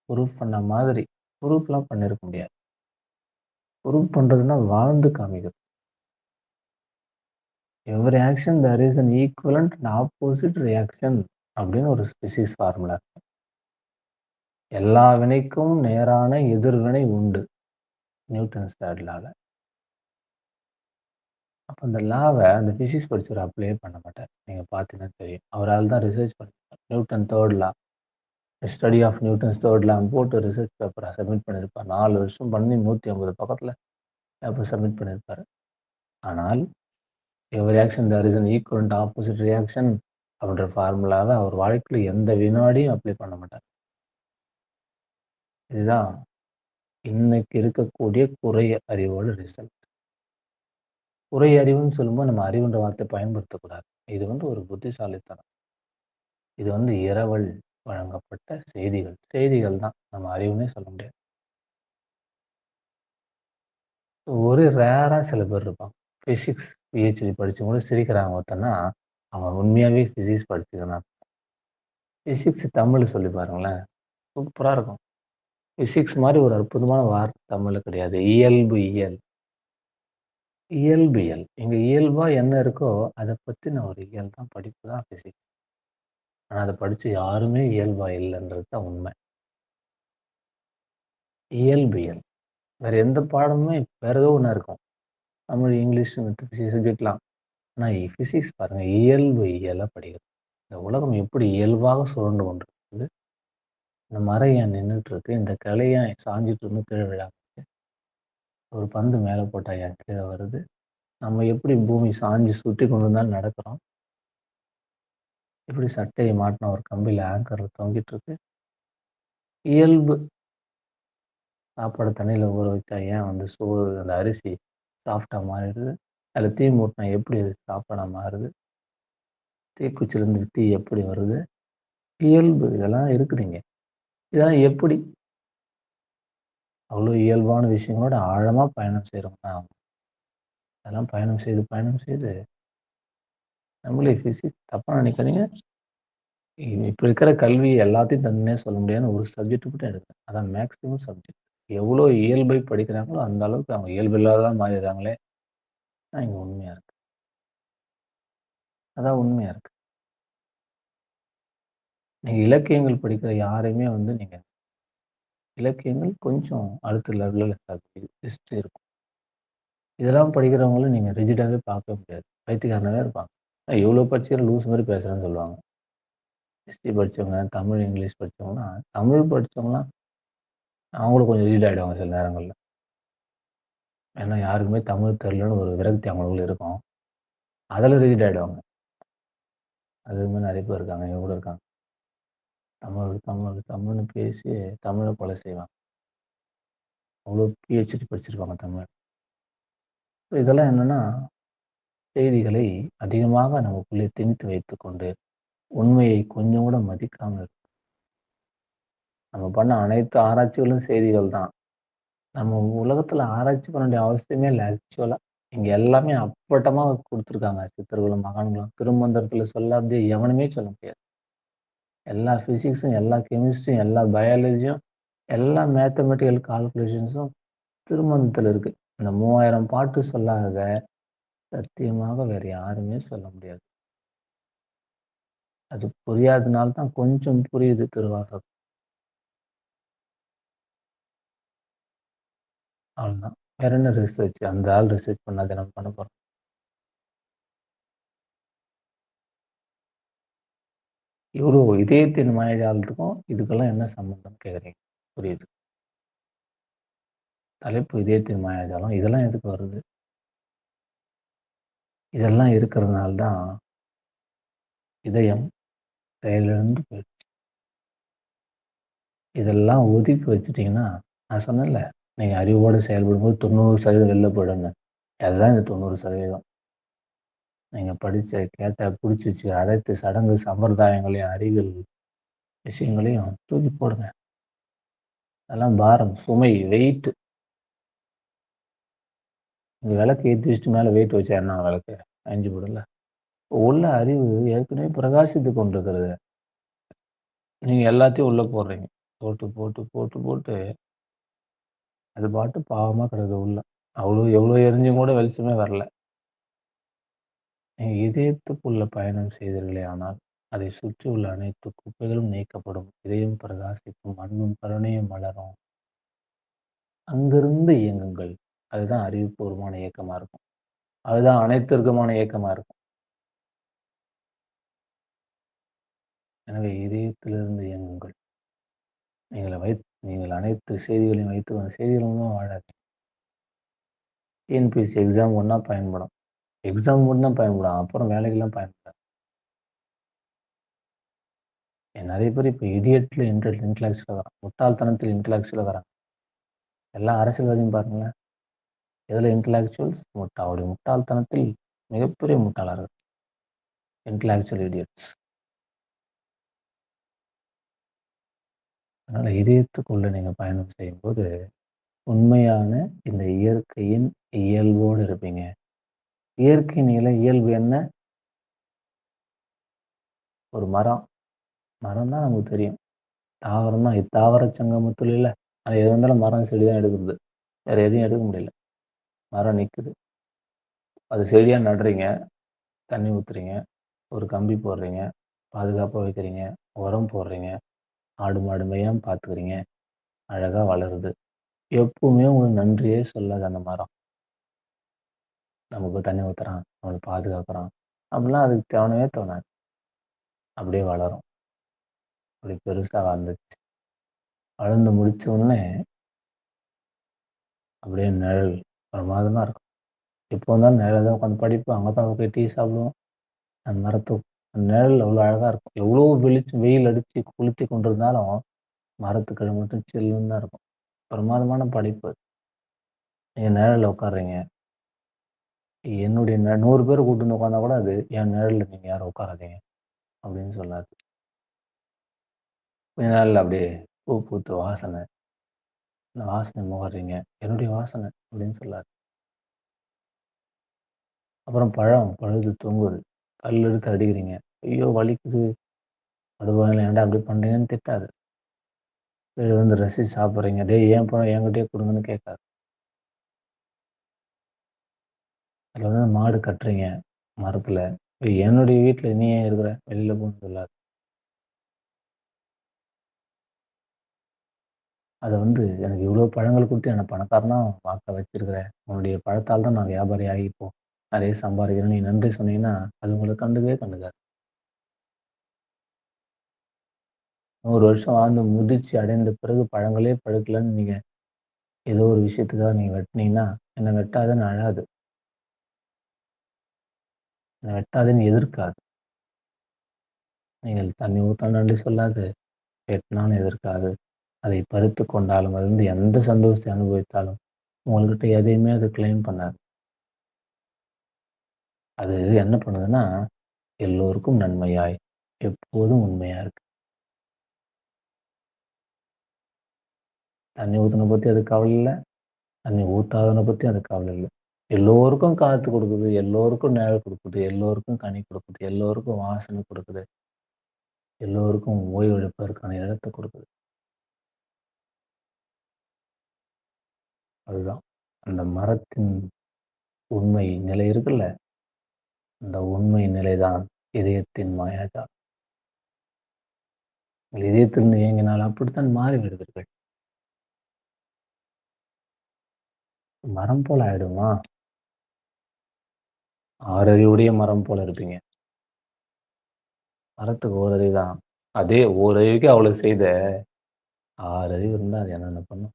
ப்ரூஃப் பண்ண மாதிரி. ப்ரூஃப்லாம் பண்ணியிருக்க முடியாது. ப்ரூஃப் பண்றதுன்னா வாழ்ந்து காமிக்கிறது. Every action there is an equivalent and opposite reaction அப்படின்னு ஒரு பிசிக்ஸ் ஃபார்முலா. எல்லா வினைக்கும் நேரான எதிர்வினை உண்டு. நியூட்டன்ஸ் 3 லால. அப்ப அந்த லாவ அந்த பிசிக்ஸ் படிச்சவரு அப்ளையே பண்ண மாட்டார். நீங்க பார்த்தீங்கன்னா தெரியும். அவரால தான் ரிசர்ச் பண்ணிருப்பார். Newton 3 law, study of Newton's 3 லான்னு போட்டு ரிசர்ச் பேப்பர சப்மிட் பண்ணியிருப்பார். 4 வருஷம் பண்ணி 150 பக்கத்துல பேப்பர் சப்மிட் பண்ணியிருப்பாரு. ஆனால் every action there is an equivalent opposite reaction அப்படின்ற ஃபார்முலாவ அவர் வாழ்க்கையில எந்த வினாடியும் அப்ளை பண்ண மாட்டார். இதுதான் இன்னைக்கு இருக்கக்கூடிய குறை அறிவோட ரிசல்ட். குறை அறிவுன்னு சொல்லும்போது நம்ம அறிவுன்ற வார்த்தைய பயன்படுத்தக்கூடாது. இது ஒரு புத்திசாலித்தனம். இது இரவல் வழங்கப்பட்ட செய்திகள். செய்திகள் தான். நம்ம அறிவுன்னே சொல்ல முடியாது. ஒரு ரேரா சில பேர் இருப்பாங்க. பிசிக்ஸ் பிஹெச்டி படிச்சவங்க கூட சிரிக்கிறாங்க ஒருத்தன்னா, அவன் உண்மையாவே பிசிக்ஸ் படிச்சிருக்கான். பிசிக்ஸ் தமிழ்ல சொல்லி பாருங்களேன். சூப்பரா இருக்கும். பிசிக்ஸ் மாரி ஒரு அற்புதமான வார்த்தை தமிழ்ல கிடையாது. இயல்பு இயல். இயல்பியல். இங்க இயல்பா என்ன இருக்கோ, அத பத்தின ஒரு இயல் தான் படிப்பு தான் பிசிக்ஸ். ஆனா அத படிச்சு யாருமே இயல்பா இல்லன்றது தான் உண்மை. இயல்பியல். வேற எந்த பாடமுமே வேற ஏதோ ஒண்ணா இருக்கும். தமிழ், இங்கிலீஷ், சப்ஜெக்ட்லாம். ஆனா பிசிக்ஸ் பாருங்க, இயல்பு இயலா படிக்கிறோம். இந்த உலகம் எப்படி இயல்பாக சுழன்று கொண்டிருக்குது. இந்த மரம் ஏன் நின்னுட்டு இருக்கு? இந்த கிளை ஏன் சாஞ்சுட்டு இருந்து கீழ விழாம இருக்கு? ஒரு பந்து மேல போட்டா ஏன் கீழ வருது? நம்ம எப்படி பூமி சாஞ்சு சுத்தி கொண்டு தான் நடக்கிறோம்? எப்படி சட்டைய மாட்டுனா ஒரு கம்பியில ஆங்கர்ல தொங்கிட்டு இருக்கு? இயல்பு. சாப்பாடு தண்ணீல ஊற வச்சா ஏன் வந்து சோறு அந்த அரிசி சாஃப்ட்டா மாறிடுது? அதில தீ மூட்டினா எப்படி அது சாப்பாடா மாறுது? தீக்குச்சிலேருந்து தீ எப்படி வருது? இயல்பு இதெல்லாம் இருக்குதுங்க. இதெல்லாம் எப்படி? அவ்வளோ இயல்பான விஷயங்களோட ஆழமா பயணம் செய்றோம்னா, அதெல்லாம் பயணம் செய்து, பயணம் செய்து நம்மளே பிசிக்ஸ் தப்பா நினைக்காதீங்க. இப்ப இருக்கிற கல்வி எல்லாத்தையும் தந்தீன்னே சொல்ல முடியாதுன்னு ஒரு சப்ஜெக்ட் மட்டும் எடுக்கிறேன். அதான் மேக்ஸிமம் சப்ஜெக்ட். எவ்வளோ இயல்பை படிக்கிறாங்களோ, அந்த அளவுக்கு அவங்க இயல்பில்லாததா மாறிடுறாங்களே! அதான் இங்க உண்மையா இருக்கு. அதான் உண்மையா இருக்கு. நீங்க இலக்கியங்கள் படிக்கிற யாரையுமே வந்து நீங்க இலக்கியங்கள் கொஞ்சம் அடுத்த லெவல்ல ஹிஸ்ட்ரி இருக்கும். இதெல்லாம் படிக்கிறவங்கள நீங்க ரிஜிடாவே பார்க்கவே முடியாது. பைத்தியக்காரனாவே இருப்பாங்க. இவ்ளோ படிச்சுக்கிற லூசு மாரி பேசுறேன்னு சொல்லுவாங்க. ஹிஸ்ட்ரி படிச்சவங்க, தமிழ், இங்கிலீஷ் படிச்சவங்கலாம் தமிழ் படிச்சவங்கலாம் அவங்களும் கொஞ்சம் ரிஜிட் ஆயிடுவாங்க சில நேரங்கள்ல. ஏன்னா யாருக்குமே தமிழ் தெரியலன்னு ஒரு விரக்தி அவங்களுக்குள்ள இருக்கும். அதில ரிஜிட் ஆயிடுவாங்க. அது மாரி நெறைய பேர் இருக்காங்க. எங்க கூட இருக்காங்க. தமிழ், தமிழ், தமிழ்னு பேசி தமிழ கொலை செய்வாங்க. அவ்ளோ பிஹெச்டி படிச்சிருப்பாங்க தமிழ். இதெல்லாம் என்னன்னா, செய்திகளை அதிகமாக நமக்குள்ளே திணித்து வைத்துக்கொண்டு, உண்மையை கொஞ்சம் கூட மதிக்காம நம்ம பண்ண அனைத்து ஆராய்ச்சிகளும் செய்திகள் தான். நம்ம உலகத்துல ஆராய்ச்சி பண்ண வேண்டிய அவசியமே இல்ல ஆக்சுவலா. இங்க எல்லாமே அப்பட்டமா குடுத்துருக்காங்க. சித்தர்களும், மகான்களும். திருமந்திரத்துல சொல்லாதது எவனுமே சொல்ல முடியாது. எல்லா பிசிக்ஸும், எல்லா கெமிஸ்ட்ரியும், எல்லா பயாலஜியும், எல்லா மேத்தமேட்டிக்கல் கால்குலேஷன்ஸும் திருமந்திரத்துல இருக்கு. இந்த 3000 பாட்டு சொல்லாதத சத்தியமாக வேற யாருமே சொல்ல முடியாது. அது புரியாதனால தான் கொஞ்சம் புரியுது திருவாசகம். அவ்வளோதான். வேற என்ன ரிசர்ச்? அந்த ஆள் ரிசர்ச் பண்ணாத நம்ம பண்ண போறோம். இவ்ளோ இதயத்தின் மாயாஜாலத்துக்கும் இதுக்கெல்லாம் என்ன சம்மந்தம்னு கேட்குறீங்க. புரியுது. தலைப்பு இதயத்தின் மாயாஜாலம். இதெல்லாம் எதுக்கு வருது? இதெல்லாம் இருக்கிறதுனால தான் இதயம் செயலிழந்து போயிடுச்சு. இதெல்லாம் ஒதுக்கி வச்சுட்டீங்கன்னா, நான் சொன்னேன்ல, நீங்க அறிவோட செயல்படும்போது 90% வெளில போயிடும்னு. அதுதான் இந்த 90%. நீங்க படிச்ச, கேட்ட, புடிச்சு வச்சு அனைத்து சடங்கு, சம்பிரதாயங்களையும், அறிவியல் விஷயங்களையும் தூக்கி போடுங்க. அதெல்லாம் பாரம், சுமை, வெயிட். இந்த விளக்க ஏத்தி வச்சுட்டு மேல வெயிட் வச்சா என்ன ஆகும் விளக்கு? அணைஞ்சு போயிடும்ல. உள்ள அறிவு ஏற்கனவே பிரகாசித்துக் கொண்டிருக்கிறது. நீங்க எல்லாத்தையும் உள்ள போடுறீங்க. போட்டு, போட்டு, போட்டு, போட்டு அது பாட்டு பாவமா கிடக்குது உள்ள. எவ்வளோ எரிஞ்சும் கூட வெளிச்சமே வரல. நீங்க இதயத்துக்குள்ள பயணம் செய்தீர்களே ஆனால், அதை சுற்றியுள்ள அனைத்து குப்பைகளும் நீக்கப்படும். இதயம் பிரகாசிக்கும். அன்பும் கருணையும் மலரும். அங்கிருந்து இயங்குங்கள். அதுதான் அறிவுபூர்வமான இயக்கமா இருக்கும். அதுதான் அனைத்திற்குமான இயக்கமா இருக்கும். எனவே இதயத்திலிருந்து இயங்குங்கள். நீங்கள் அனைத்து செய்திகளையும் வைத்து அந்த செய்திகள் மூலமா வாழாதீங்க. டிஎன்பிஎஸ்சி எக்ஸாம் ஒண்ணா பயன்படும். எக்ஸாம் மட்டும் தான் பயன்படும். அப்புறம் வேலைக்கெல்லாம் பயன்படாது. நெறைய பேர் இப்ப இடியட்ல இன்டலெக்சுவலா வராங்க. முட்டாள்தனத்தில் இன்டலெக்சுவலா வராங்க. எல்லா அரசியல்வாதியும் பாருங்களேன். எதுல இன்டலெக்சுவல்ஸ் அவருடைய முட்டாள்தனத்தில் மிகப்பெரிய முட்டாளர்கள். Intellectual idiots. அதனால இதயத்துக்குள்ள நீங்க பயணம் செய்யும்போது, உண்மையான இந்த இயற்கையின் இயல்போடு இருப்பீங்க. இயற்கையின் இயல்பு என்ன? ஒரு மரம். மரம் தான் நமக்கு தெரியும். தாவரம் தான். தாவர சங்கமத்துல இல்ல. அது எது வந்தாலும் மரம், செடி தான் எடுக்குறது. வேற எதையும் எடுக்க முடியல. மரம் நிக்குது. அது செடியா நடுறீங்க, தண்ணி ஊத்துறீங்க, ஒரு கம்பி போடுறீங்க. பாதுகாப்பா வைக்கிறீங்க, உரம் போடுறீங்க, ஆடு, மாடு மேயாம பார்த்துக்கிறீங்க, அழகா வளருது. எப்பவுமே உங்களுக்கு நன்றியே சொல்லாது அந்த மரம். நமக்கு தண்ணி ஊத்துறான், நம்மள பாதுகாக்கிறான். அப்படிலாம் அதுக்கு தோணவே தோணாது. அப்படியே வளரும். அப்படி பெருசா வளர்ந்துச்சு. வளர்ந்து முடிச்ச உடனே அப்படியே நிழல் பிரமாதமா இருக்கும். எப்போ வந்தாலும் நிழல்ல தான் உட்காந்து படிப்போம். அங்க தான் போய் டீ சாப்பிடுவோம். அந்த மரத்து அந்த நிழல் அவ்வளோ அழகா இருக்கும். எவ்வளோ வெயில் அடிச்சு கொளுத்தி கொண்டிருந்தாலும், மரத்துக்கிழ மட்டும் சில்லுன்னு தான் இருக்கும். பிரமாதமான படைப்பு. நீங்க நிழல்ல உட்கார்றீங்க. என்னுடைய 100 பேர கூட்டிட்டு வந்து உட்கார்ந்தா கூட அது, என் நிழல்ல நீங்க யாரும் உட்காராதீங்க அப்படின்னு சொல்லாது. கொஞ்ச நாள்ல அப்படியே பூ பூத்து வாசனை. அந்த வாசனை முகர்றீங்க. என்னுடைய வாசனை அப்படின்னு சொல்லாது. அப்புறம் பழம் பழுத்து தொங்குது. கல் எடுத்து அடிக்கிறீங்க. ஐயோ! வலிக்குது. படுபாவிங்களா ஏன்டா இப்படி பண்றீங்கன்னு திட்டாது. கீழ வந்து ரசிச்சு சாப்பிடுறீங்க. டேய் ஏன் பழம் என்கிட்டயே குடுங்கன்னு கேட்காது. அதுல வந்து மாடு கட்டுறீங்க மரத்துல. "ஏய் என்னுடைய வீட்ல நீ ஏன் இருக்கிற? வெளில போன்னு சொல்லாது. அத வந்து எனக்கு இவ்ளோ பழங்கள் குடுத்து என்ன பணக்காரனா ஆக்க வச்சிருக்கிற. உன்னுடைய பழத்தால தான் நான் வியாபாரி ஆகி இப்போ நெறைய சம்பாரிக்கிறேன்னு நீ நன்றி சொன்னீங்கன்னா, அது உங்கள கண்டுக்கவே கண்டுக்காது. 100 வருஷம் வாழ்ந்து முதிர்ச்சி அடைந்த பிறகு பழங்களே பழுக்கலன்னு நீங்க ஏதோ ஒரு விஷயத்துக்காக நீங்க வெட்டுனீங்கன்னா, என்ன வெட்டாதன்னு அழாது. என்ன வெட்டாதன்னு எதிர்க்காது. நீங்கள் தண்ணி ஊத்துனா நன்றி சொல்லாது. வெட்டினாலும் எதிர்க்காது. அதை பறித்துக் கொண்டாலும், அதிலிருந்து எந்த சந்தோஷத்தை அனுபவித்தாலும், உங்கள்கிட்ட எதையுமே அது கிளைம் பண்ணாது. அது என்ன பண்ணுதுன்னா, எல்லோருக்கும் நன்மையாய், எப்போதும் உண்மையா இருக்கு. தண்ணி ஊத்துன பத்தி அதுக்கு கவல இல்ல. தண்ணி ஊத்தாதவன பத்தி அதுக்கு கவல இல்ல. எல்லோருக்கும் காத்து குடுக்குது, எல்லோருக்கும் நிழல் குடுக்குது, எல்லோருக்கும் கனி குடுக்குது, எல்லோருக்கும் வாசனை குடுக்குது, எல்லோருக்கும் ஓய்வெடுப்பதற்கான இடத்த குடுக்குது. அதுதான். அந்த மரத்தின் உண்மை நிலை இருக்குல்ல, அந்த உண்மை நிலைதான் இதயத்தின் மாயாஜாலம். உங்கள் இதயத்திலிருந்து இயங்கினால் அப்படித்தான் மாறிவிடுவீர்கள். மரம் போல ஆயிடுமா? ஆறறிவுடைய மரம் போல இருப்பீங்க. மரத்துக்கு ஓரறிவு தான். அதே ஓரறிவுக்கே அவ்வளோ செய்த 6 அறிவு இருந்தா அது என்னென்ன பண்ணும்?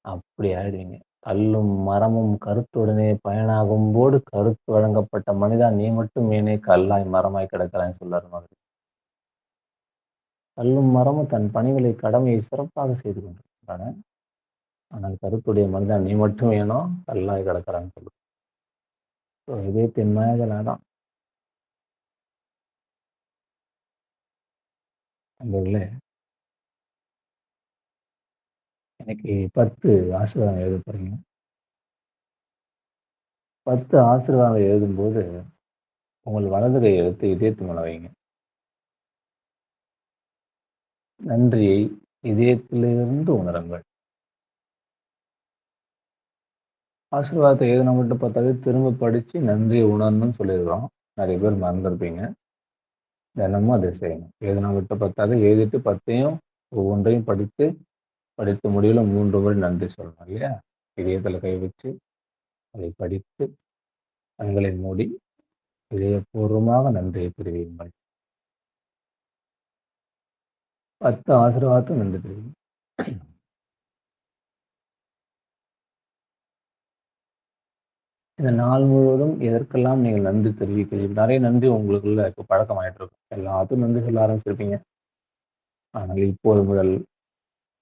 அப்படி ஆயிடுவீங்க. கல்லும் மரமும் கருத்துடனே பயனாகும்போது கருத்து வழங்கப்பட்ட மனிதா நீ மட்டும் ஏனே கல்லாய் மரமாய் கிடக்கிறாய்ன்னு சொல்லாரு மாதிரி. கல்லும் மரமும் தன் பணிகளை கடமையை சிறப்பாக செய்து கொண்டிருக்கின்றன. ஆனால் கருத்துடைய மனிதா நீ மட்டும் ஏனோ கல்லாய் கிடக்கிறான்னு சொல்லுது. ஸோ இதயத்தின் மாயங்கள் அதான். நண்பர்களே, இன்னைக்கு 10 ஆசீர்வாதம் எழுத போறீங்க. 10 ஆசீர்வாதம் எழுதும்போது, உங்கள் வலது கைய எடுத்து இதயத்து மேல வைங்க. நன்றியை இதயத்திலிருந்து உணருங்கள். ஆசீர்வாதத்த எழுதுனா மட்டும் பத்தாது, திரும்ப படிச்சு நன்றிய உணரணும்னு சொல்லியிருக்கிறோம். நெறைய பேர் மறந்திருப்பீங்க. தினமும் அத செய்யணும். எழுதுனா மட்டும் பத்தாது, எழுதிட்டு 10யும் ஒவ்வொன்றையும் படித்து, படித்து முடிவுல 3 முறை நன்றி சொல்லணும் இல்லையா? இதயத்தில கை வச்சு, அதை படித்து, கண்களை மூடி, இதயப்பூர்வமாக நன்றியை தெரிவியுங்கள். 10 ஆசீர்வாதத்துக்கும் நன்றி தெரிவிங்க. இந்த நாள் முழுவதும் எதற்கெல்லாம் நீங்கள் நன்றி தெரிவிக்கிறீர்கள்? நெறைய நன்றி உங்களுக்குள்ள இப்ப பழக்கமாயிட்டு இருக்கும். எல்லாத்துக்கும் நன்றி சொல்ல ஆரம்பிச்சிருப்பீங்க. ஆனால் இப்போது முதல்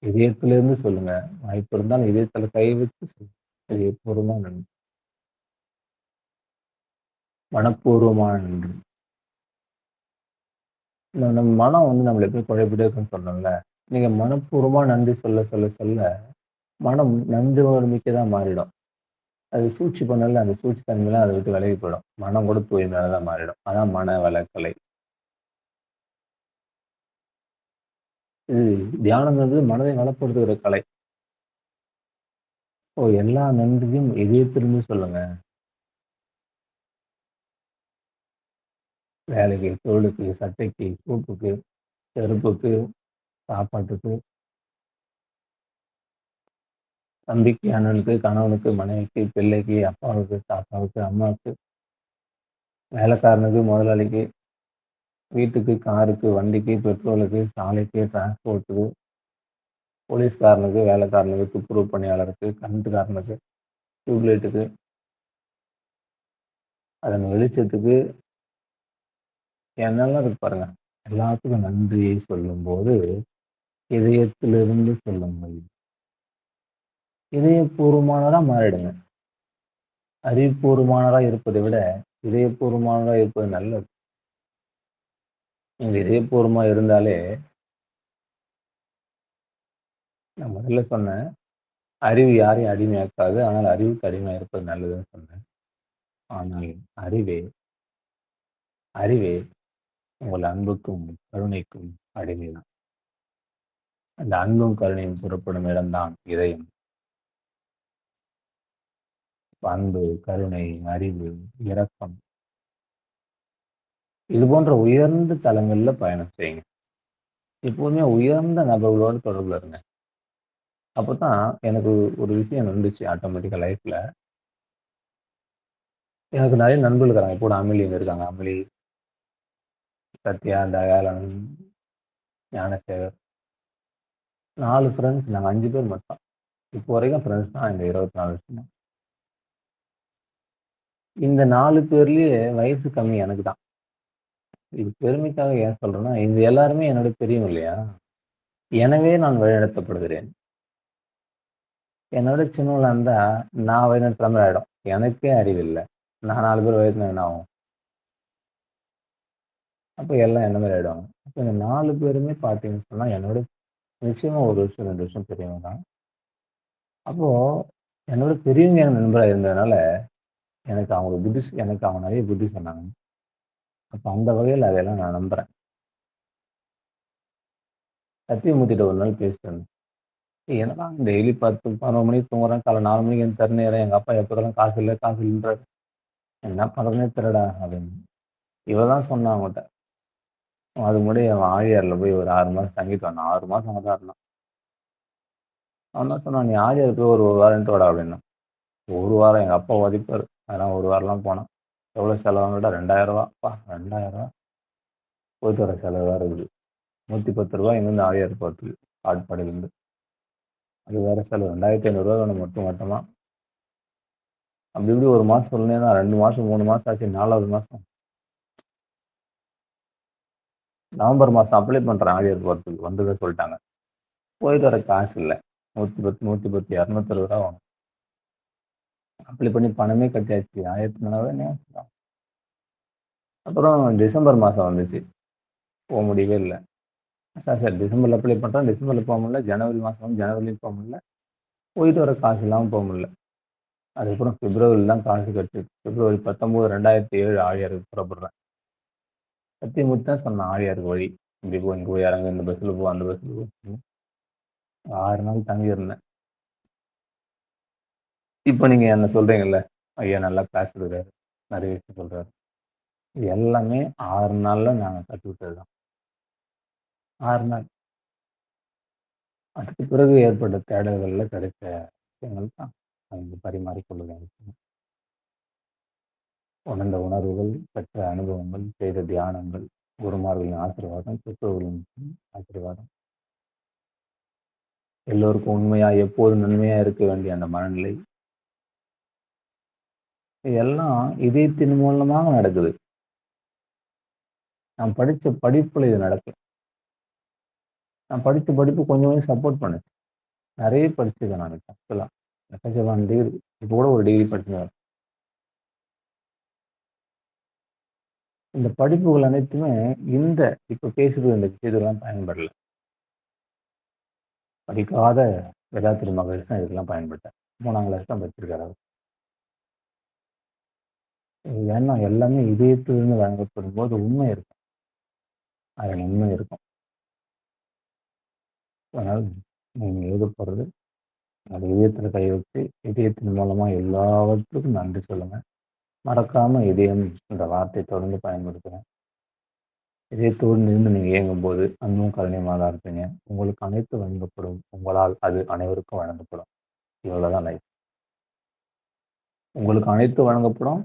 இதயத்திலிருந்து சொல்லுங்க. வாய்ப்பு இருந்தால் இதயத்தில கை வச்சு சொல்லுங்க. இதயப்பூர்வமா நன்றி. மனப்பூர்வமான நன்றி. நம்ம மனம் வந்து நம்மள எப்படி குழப்பிட்டே இருக்குன்னு சொன்னேன்ல. நீங்க மனப்பூர்வமா நன்றி சொல்ல, சொல்ல, சொல்ல மனம் நன்றி உணர்வுமிக்கதா மாறிடும். அது சூழ்ச்சி பண்ணல அந்த சூழ்ச்சி தன்மைலாம் அத விட்டு விலகி போயிடும். மனம் கூட தூய்மையானதா மாறிடும். அதான் மன வளக்கலை. இது தியானம்ன்றது மனதை வளப்படுத்துகிற கலை. எல்லா நன்றியும் இதயத்திலிருந்து சொல்லுங்க. வேலைக்கு, தொழிலுக்கு, சட்டைக்கு, சூப்புக்கு, செருப்புக்கு, சாப்பாட்டுக்கு, தம்பிக்கு, அண்ணனுக்கு, கணவனுக்கு, மனைவிக்கு, பிள்ளைக்கு, அப்பாவுக்கு, தாத்தாவுக்கு, அம்மாவுக்கு, வேலைக்காரனுக்கு, முதலாளிக்கு, வீட்டுக்கு, காருக்கு, வண்டிக்கு, பெட்ரோலுக்கு, சாலைக்கு, டிரான்ஸ்போர்ட்டுக்கு, போலீஸ்காரனுக்கு, வேலைக்காரனுக்கு, துப்புரவு பணியாளருக்கு, கரண்ட்டுக்காரனுக்கு, டியூப்லைட்டுக்கு, அதன் வெளிச்சத்துக்கு, என்னெல்லாம் இருக்கு பாருங்க. எல்லாத்துக்கும் நன்றியை சொல்லும்போது, இதயத்திலிருந்து சொல்லுங்கள். இதயபூர்வமானவரா மாறிடுங்க. அறிவுபூர்வமானவரா இருப்பதை விட, இதயபூர்வமானவரா இருப்பது நல்லது. நீங்க இதயபூர்வமா இருந்தாலே, நான் முதல்ல சொன்னேன், அறிவு யாரையும் அடிமையாக்காது. ஆனால் அறிவுக்கு அடிமையா இருப்பது நல்லதுன்னு சொன்னேன். ஆனால் அறிவே அறிவே உங்கள் அன்புக்கும், கருணைக்கும் அடிமைதான். அந்த அன்பும், கருணையும் புறப்படும் இடம்தான் இதயம். அன்பு, கருணை, அறிவு, இரக்கம் இது போன்ற உயர்ந்த தலங்கள்ல பயணம் செய்யுங்க. எப்பவுமே உயர்ந்த நபர்களோட தொடர்புல இருங்க. அப்பதான் எனக்கு ஒரு விஷயம் நடந்துச்சு ஆட்டோமேட்டிக்கா லைஃப்ல. எனக்கு நெறைய நண்பர்கள் இருக்காங்க. இப்போ கூட அமளிங்க இருக்காங்க. அமளி, சத்யா, தயாளன், ஞானசேகர் 4 ஃப்ரெண்ட்ஸ் நாங்க 5 பேர் மட்டும். இப்போ வரைக்கும் ஃப்ரெண்ட்ஸ் தான் இந்த 24 வருஷமா. இந்த 4 பேர்லயே வயசு கம்மி எனக்கு தான். இது பெருமைக்காக ஏன் சொல்றேன்னா, இந்த எல்லாருமே என்னோட பெரியவங்க இல்லையா? எனவே நான் வழிநடத்தப்படுகிறேன். என்னோட சின்னவங்களா இருந்தா, நான் வழிநடத்துற மாரி ஆயிடும். எனக்கே அறிவில்ல. நான் 4 பேர் வழிநடத்துனா என்ன ஆகும்? அப்ப எல்லாம் என்ன மாரி ஆயிடுவாங்க. அப்ப இந்த 4 பேருமே பார்த்தீங்கன்னு சொன்னா, என்னோட நிச்சயமா 1 வருஷம், 2 வருஷம் பெரியவங்க தான். அப்போ என்னோட பெரியவங்க எனக்கு நண்பரா இருந்ததுனால, எனக்கு அவங்க நெறைய புத்தி சொன்னாங்க. அப்ப அந்த வகையில அதெல்லாம் நான் நம்புறேன். சத்தியமூர்த்திட்ட ஒரு நாள் பேசிட்டு இருந்தேன். என்னடா டெய்லி 10, 11 மணிக்கு தூங்குறேன். காலைல 4 மணிக்கு எந்திரிச்சு தருநேரேன். எங்க அப்பா எப்ப பார்த்தாலும் காசு இல்ல, காசு இல்லன்றாரு. என்ன பண்றதுன்னே தெரியலடா அப்படின்னு. இவ தான் சொன்னா அவன்கிட்ட. அதுக்கு முன்னாடி அவன் ஆழியார்ல போய் ஒரு 6 மாசம் தங்கிட்டு வந்தான். 6 மாசம் அங்க தான் இருந்தான். அவன் தான் சொன்னான், "நீ ஆழியார் போய் ஒரு வாரம் இருந்துட்டு வாடா" அப்படின்னான். 1 வாரம் எங்க அப்பா உதைப்பாரு. அதெல்லாம் 1 வாரம்லாம் போனேன். எவ்வளோ செலவான்னு கேட்டா ரூ. 2000 அப்பா ரூ. 2000 போயிட்டு வர செலவு வேற இருக்குது. ரூ. 110 இங்கேருந்து ஆழியார் போறதுக்கு காட்பாடியிலேருந்து. அது வேற செலவு. ரூ. 2500 வேணும் மொத்தமா. அப்படி இப்படி 1 மாசம் சொன்னேன்னா 2 மாசம், 3 மாசம் ஆச்சு. 4வது மாசம் நவம்பர் மாசம் அப்ளை பண்றேன் ஆழியார் போறதுக்கு. வந்ததா சொல்ட்டாங்க. போயிட்டு வர காசு இல்ல. 110, 110, ரூ. 260 ஆகும். அப்ளை பண்ணி பணமே கட்டியாச்சு. 1400 என்னமோ சொன்னான். அப்புறம் டிசம்பர் மாசம் வந்துச்சு. முடியவே இல்ல. சார் சார் டிசம்பர்ல அப்ளை பண்றேன். டிசம்பர்ல முடியல. ஜனவரி மாசம் வந்து ஜனவரிலயும் முடியல. போயிட்டு வர காசு இல்லாம முடியல. அதுக்கப்புறம் பிப்ரவரில தான் காசு கிடைச்சது. பிப்ரவரி 19, 2007 ஆழியாருக்கு புறப்படுறேன். சத்தியமூர்த்தி தான் சொன்னான் ஆழியாருக்கு வழி. இப்படி போ, இங்க போய் இறங்கு, இந்த பஸ்ல போ, அந்த பஸ்ல போ. 6 நாள் தங்கியிருந்தேன். இப்ப நீங்க என்ன சொல்றீங்கல்ல, ஐயா நல்லா கிளாஸ் எடுக்குறாரு. நெறைய விஷயம் சொல்றாரு. இது எல்லாமே 6 நாள்ல நாங்க கத்துக்கிட்டது தான். 6 நாள். அதுக்கு பிறகு ஏற்பட்ட தேடல்கள்ல கிடைச்ச விஷயங்கள் தான் நான் இங்க பரிமாறிக் கொள்ளுகிறேன். உணர்ந்த உணர்வுகள், பெற்ற அனுபவங்கள், செய்த தியானங்கள், குருமார்களின் ஆசீர்வாதம், பெற்றோர்களின் ஆசீர்வாதம், எல்லோருக்கும் உண்மையா, எப்போதும் நன்மையா இருக்க வேண்டிய அந்த மனநிலை, இதெல்லாம் இதயத்தின் மூலமாக நடக்குது. நான் படிச்ச படிப்புல இது நடக்கல. நான் படிச்ச படிப்பு கொஞ்சம் கொஞ்சம் சப்போர்ட் பண்ணுச்சு. நெறைய படிச்சிருக்கேன் நானு ஆக்சுவலா. எக்கச்சக்கமான டிகிரி. இப்போ கூட ஒரு டிகிரி படிச்சுன்னு வரேன். இந்த படிப்புகள் அனைத்துமே இந்த இப்ப பேசுற இந்த விஷயத்துக்கெல்லாம் பயன்படல. படிக்காத வேதாத்திரி மகரிஷி தான் இதுக்கெல்லாம் பயன்பட்டார். 3ஆம் கிளாஸ் தான் படிச்சிருக்காரு அவரு. ஏன்னா எல்லாமே இதயத்திலிருந்து வழங்கப்படும்போது உண்மை இருக்கும். அதுல நன்மை இருக்கும். அதனால நீங்க எழுதப் போறது அது இதயத்துல கை வச்சு, இதயத்தின் மூலமா எல்லாவற்றுக்கும் நன்றி சொல்லுங்க. மறக்காம இதயம் என்ற வார்த்தையை தொடர்ந்து பயன்படுத்துங்க. இதயத்தோடு இருந்து நீங்கள் இயங்கும்போது அன்பும் கருணையுமாக தான் இருப்பீங்க. உங்களுக்கு அனைத்து வழங்கப்படும். உங்களால் அது அனைவருக்கும் வழங்கப்படும். இவ்வளோதான் லைஃப். உங்களுக்கு அனைத்து வழங்கப்படும்.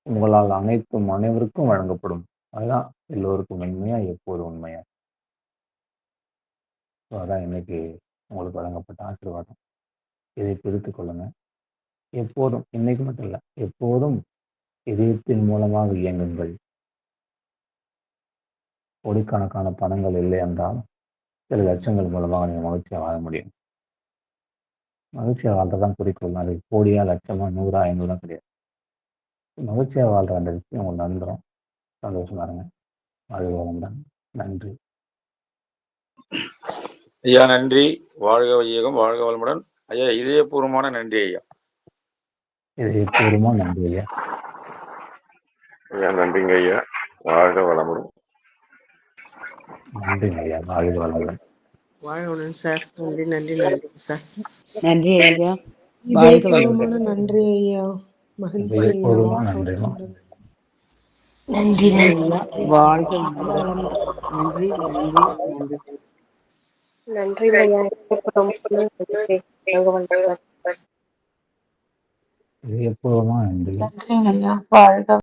உங்களால் அனைத்தும் அனைவருக்கும் வழங்கப்படும். அதுதான் எல்லோருக்கும் மென்மையா, எப்போதும் உண்மையா. ஸோ அதான் இன்னைக்கு உங்களுக்கு வழங்கப்பட்ட ஆசீர்வாதம். இதை பிரித்துக் கொள்ளுங்க. எப்போதும், இன்னைக்கு மட்டும் இல்லை, எப்போதும் இதயத்தின் மூலமாக இயங்குங்கள். கோடிக்கணக்கான பணங்கள் இல்லை என்றால் சில லட்சங்கள் மூலமாக நீங்கள் மகிழ்ச்சியாக வாழ முடியும். மகிழ்ச்சியாக வாழ்றதான் குறிக்கோள். அது கோடியா, லட்சமா, 100, 500 கிடையாது. மகிழ்ச்சியாக வாழ்ற அந்த விஷயம் உங்களுக்கு நடந்துடும். சந்தோஷமா இருங்க. வாழ்க வளமுடன். நன்றி. ஐயா நன்றி. வாழ்க வையகம், வாழ்க வளமுடன். ஐயா இதயபூர்வமான நன்றி ஐயா. இதயபூர்வமா நன்றி ஐயா. ஐயா நன்றிங்க ஐயா. வாழ்க வளமுடன். நன்றிங்க ஐயா. வாழ்க வளமுடன். வாழ்வுடன் சார். நன்றி நன்றி நன்றி சார். நன்றி ஐயா. இதயபூர்வமான நன்றி ஐயா. மகிழ்ச்சி ஐயா. இதயபூர்வமா நன்றிமா. நன்றி ஐயா. வாழ்க வளமுடன். நன்றி நன்றி நன்றி. நன்றி ஐயா. இதயபூர்வமா நன்றி. நன்றி ஐயா. வாழ்க